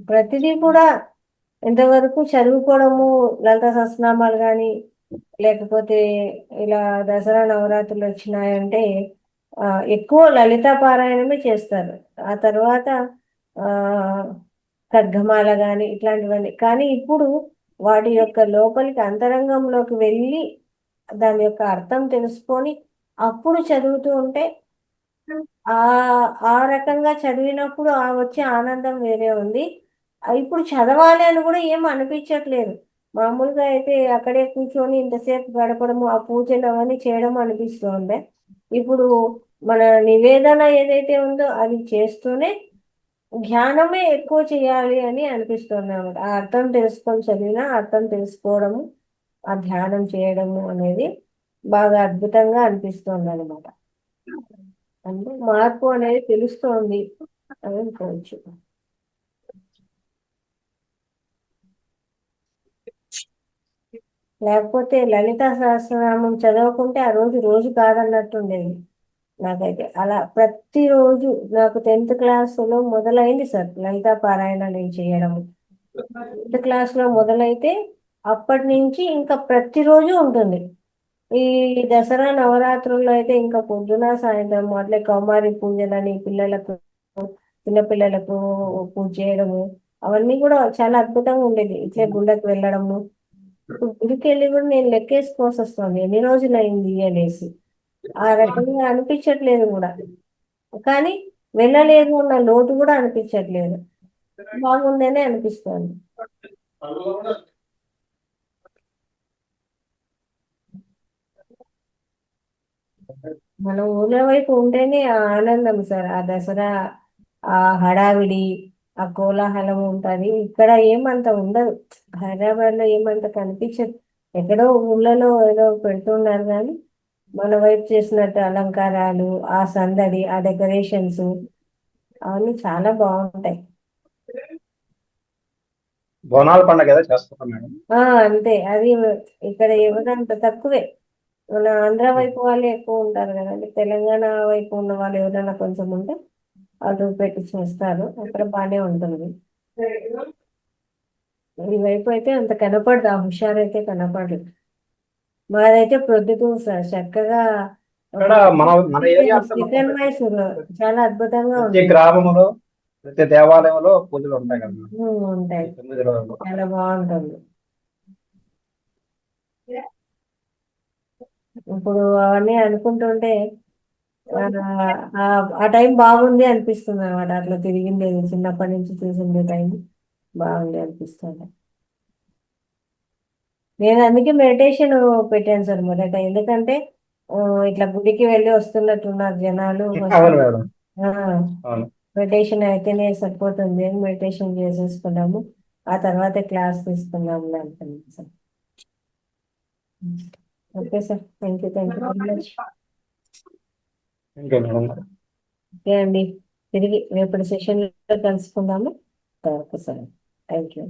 ప్రతిదీ కూడా ఇంతవరకు చదువుకోవడము, లలిత సహస్రనామాలు కానీ లేకపోతే ఇలా దసరా నవరాత్రులు వచ్చినాయంటే ఎక్కువ లలిత పారాయణమే చేస్తారు. ఆ తర్వాత ఖడ్గమాల కానీ ఇట్లాంటివన్నీ. కానీ ఇప్పుడు వాటి యొక్క లోపలికి అంతరంగంలోకి వెళ్ళి దాని యొక్క అర్థం తెలుసుకొని అప్పుడు చదువుతూ ఉంటే ఆ రకంగా చదివినప్పుడు వచ్చే ఆనందం వేరే ఉంది. ఇప్పుడు చదవాలి అని కూడా ఏం అనిపించట్లేదు. మామూలుగా అయితే అక్కడే కూర్చొని ఇంతసేపు గడపడము, ఆ పూజలు అవన్నీ చేయడం అనిపిస్తుంది. ఇప్పుడు మన నివేదన ఏదైతే ఉందో అది చేస్తూనే ధ్యానమే ఎక్కువ చేయాలి అని అనిపిస్తుంది అన్నమాట. ఆ అర్థం తెలుసుకొని చదివినా అర్థం తెలుసుకోవడము, ఆ ధ్యానం చేయడము అనేది బాగా అద్భుతంగా అనిపిస్తుంది అనమాట. అంటే మార్పు అనేది తెలుస్తోంది అని అనుకోవచ్చు. లేకపోతే లలిత సహస్రనామం చదవకుంటే ఆ రోజు రోజు కాదన్నట్టుండేది నాకైతే. అలా ప్రతిరోజు నాకు 10th క్లాసులో మొదలైంది సార్ లలిత పారాయణ నేను చేయడం. 10th క్లాస్లో మొదలైతే అప్పటి నుంచి ఇంకా ప్రతిరోజు ఉంటుంది. ఈ దసరా నవరాత్రుల్లో అయితే ఇంకా పొద్దున సాయంత్రం అట్లే కౌమారి పూజలని పిల్లలకు చిన్నపిల్లలకు పూజ చేయడము అవన్నీ కూడా చాలా అద్భుతంగా ఉండేది. ఇట్లే గుళ్ళకి వెళ్ళడము. ఇప్పుడు గుడికి వెళ్ళి కూడా నేను లెక్కేసుకోవాల్సి వస్తుంది ఎన్ని రోజులు అయింది అనేసి. ఆ రకంగా అనిపించట్లేదు కూడా. కానీ వెళ్ళలేదు అన్న లోటు కూడా అనిపించట్లేదు. బాగుందనే అనిపిస్తుంది. మన ఊర్ల వైపు ఉంటేనే ఆ ఆనందం సార్. ఆ దసరా ఆ హడావిడి ఆ కోలాహలం ఉంటుంది. ఇక్కడ ఏమంత ఉండదు. హైదరాబాద్లో ఏమంత కనిపించదు. ఎక్కడో ఊళ్ళలో ఏదో పెడుతున్నారు కానీ మన వైపు చేసినట్టు అలంకారాలు ఆ సందడి ఆ డెకరేషన్స్ అవన్నీ చాలా బాగుంటాయి. బోనాల పండుగ ఏదో చేస్తున్నాం మేడం. అంతే. అది ఇక్కడ ఎవరంత తక్కువే. మన ఆంధ్ర వైపు వాళ్ళు ఎక్కువ ఉంటారు కదండి. తెలంగాణ వైపు ఉన్న వాళ్ళు ఎవరైనా కొంచెం ఉంటే వాళ్ళు పెట్టి చేస్తారు. అక్కడ బాగానే ఉంటుంది. ఈ వైపు అయితే అంత కనపడదు. ఆ హుషారైతే కనపడదు. మాదైతే ప్రొద్దుటూరు సార్ చక్కగా ఇక్కడ మన ఏరియా అంతా మొత్తం చికెన్ రైస్ చాలా అద్భుతంగా ప్రతి ఉంటుంది. గ్రామంలో ప్రతి దేవాలయంలో పూజలు ఉంటాయి కదా మేడం. ఉంటాయి. 9 రోజులు. చాలా బాగుంటుంది. ఇప్పుడు అవన్నీ అనుకుంటుంటే ఆ టైం బాగుంది అనిపిస్తుంది అనమాట. అట్లా తిరిగింది చిన్నప్పటి నుంచి చూసింది టైం బాగుంది అనిపిస్తుంది. నేను అందుకే మెడిటేషన్ పెట్టాను సార్ మొదట. ఎందుకంటే ఇట్లా గుడికి వెళ్ళి వస్తున్నట్టున్నారు జనాలు. అవును మేడం. అవును. మెడిటేషన్ అయితేనే సరిపోతుంది అని మెడిటేషన్ చేసేసుకున్నాము. ఆ తర్వాత క్లాస్ తీసుకున్నాము అనుకున్నాను sir. Okay sir. Thank you very much. ఇంకా మేడం. ఓకే అండి. తిరిగి రేపటి సెషన్లో కలుసుకుందాము. Okay sir. Thank you.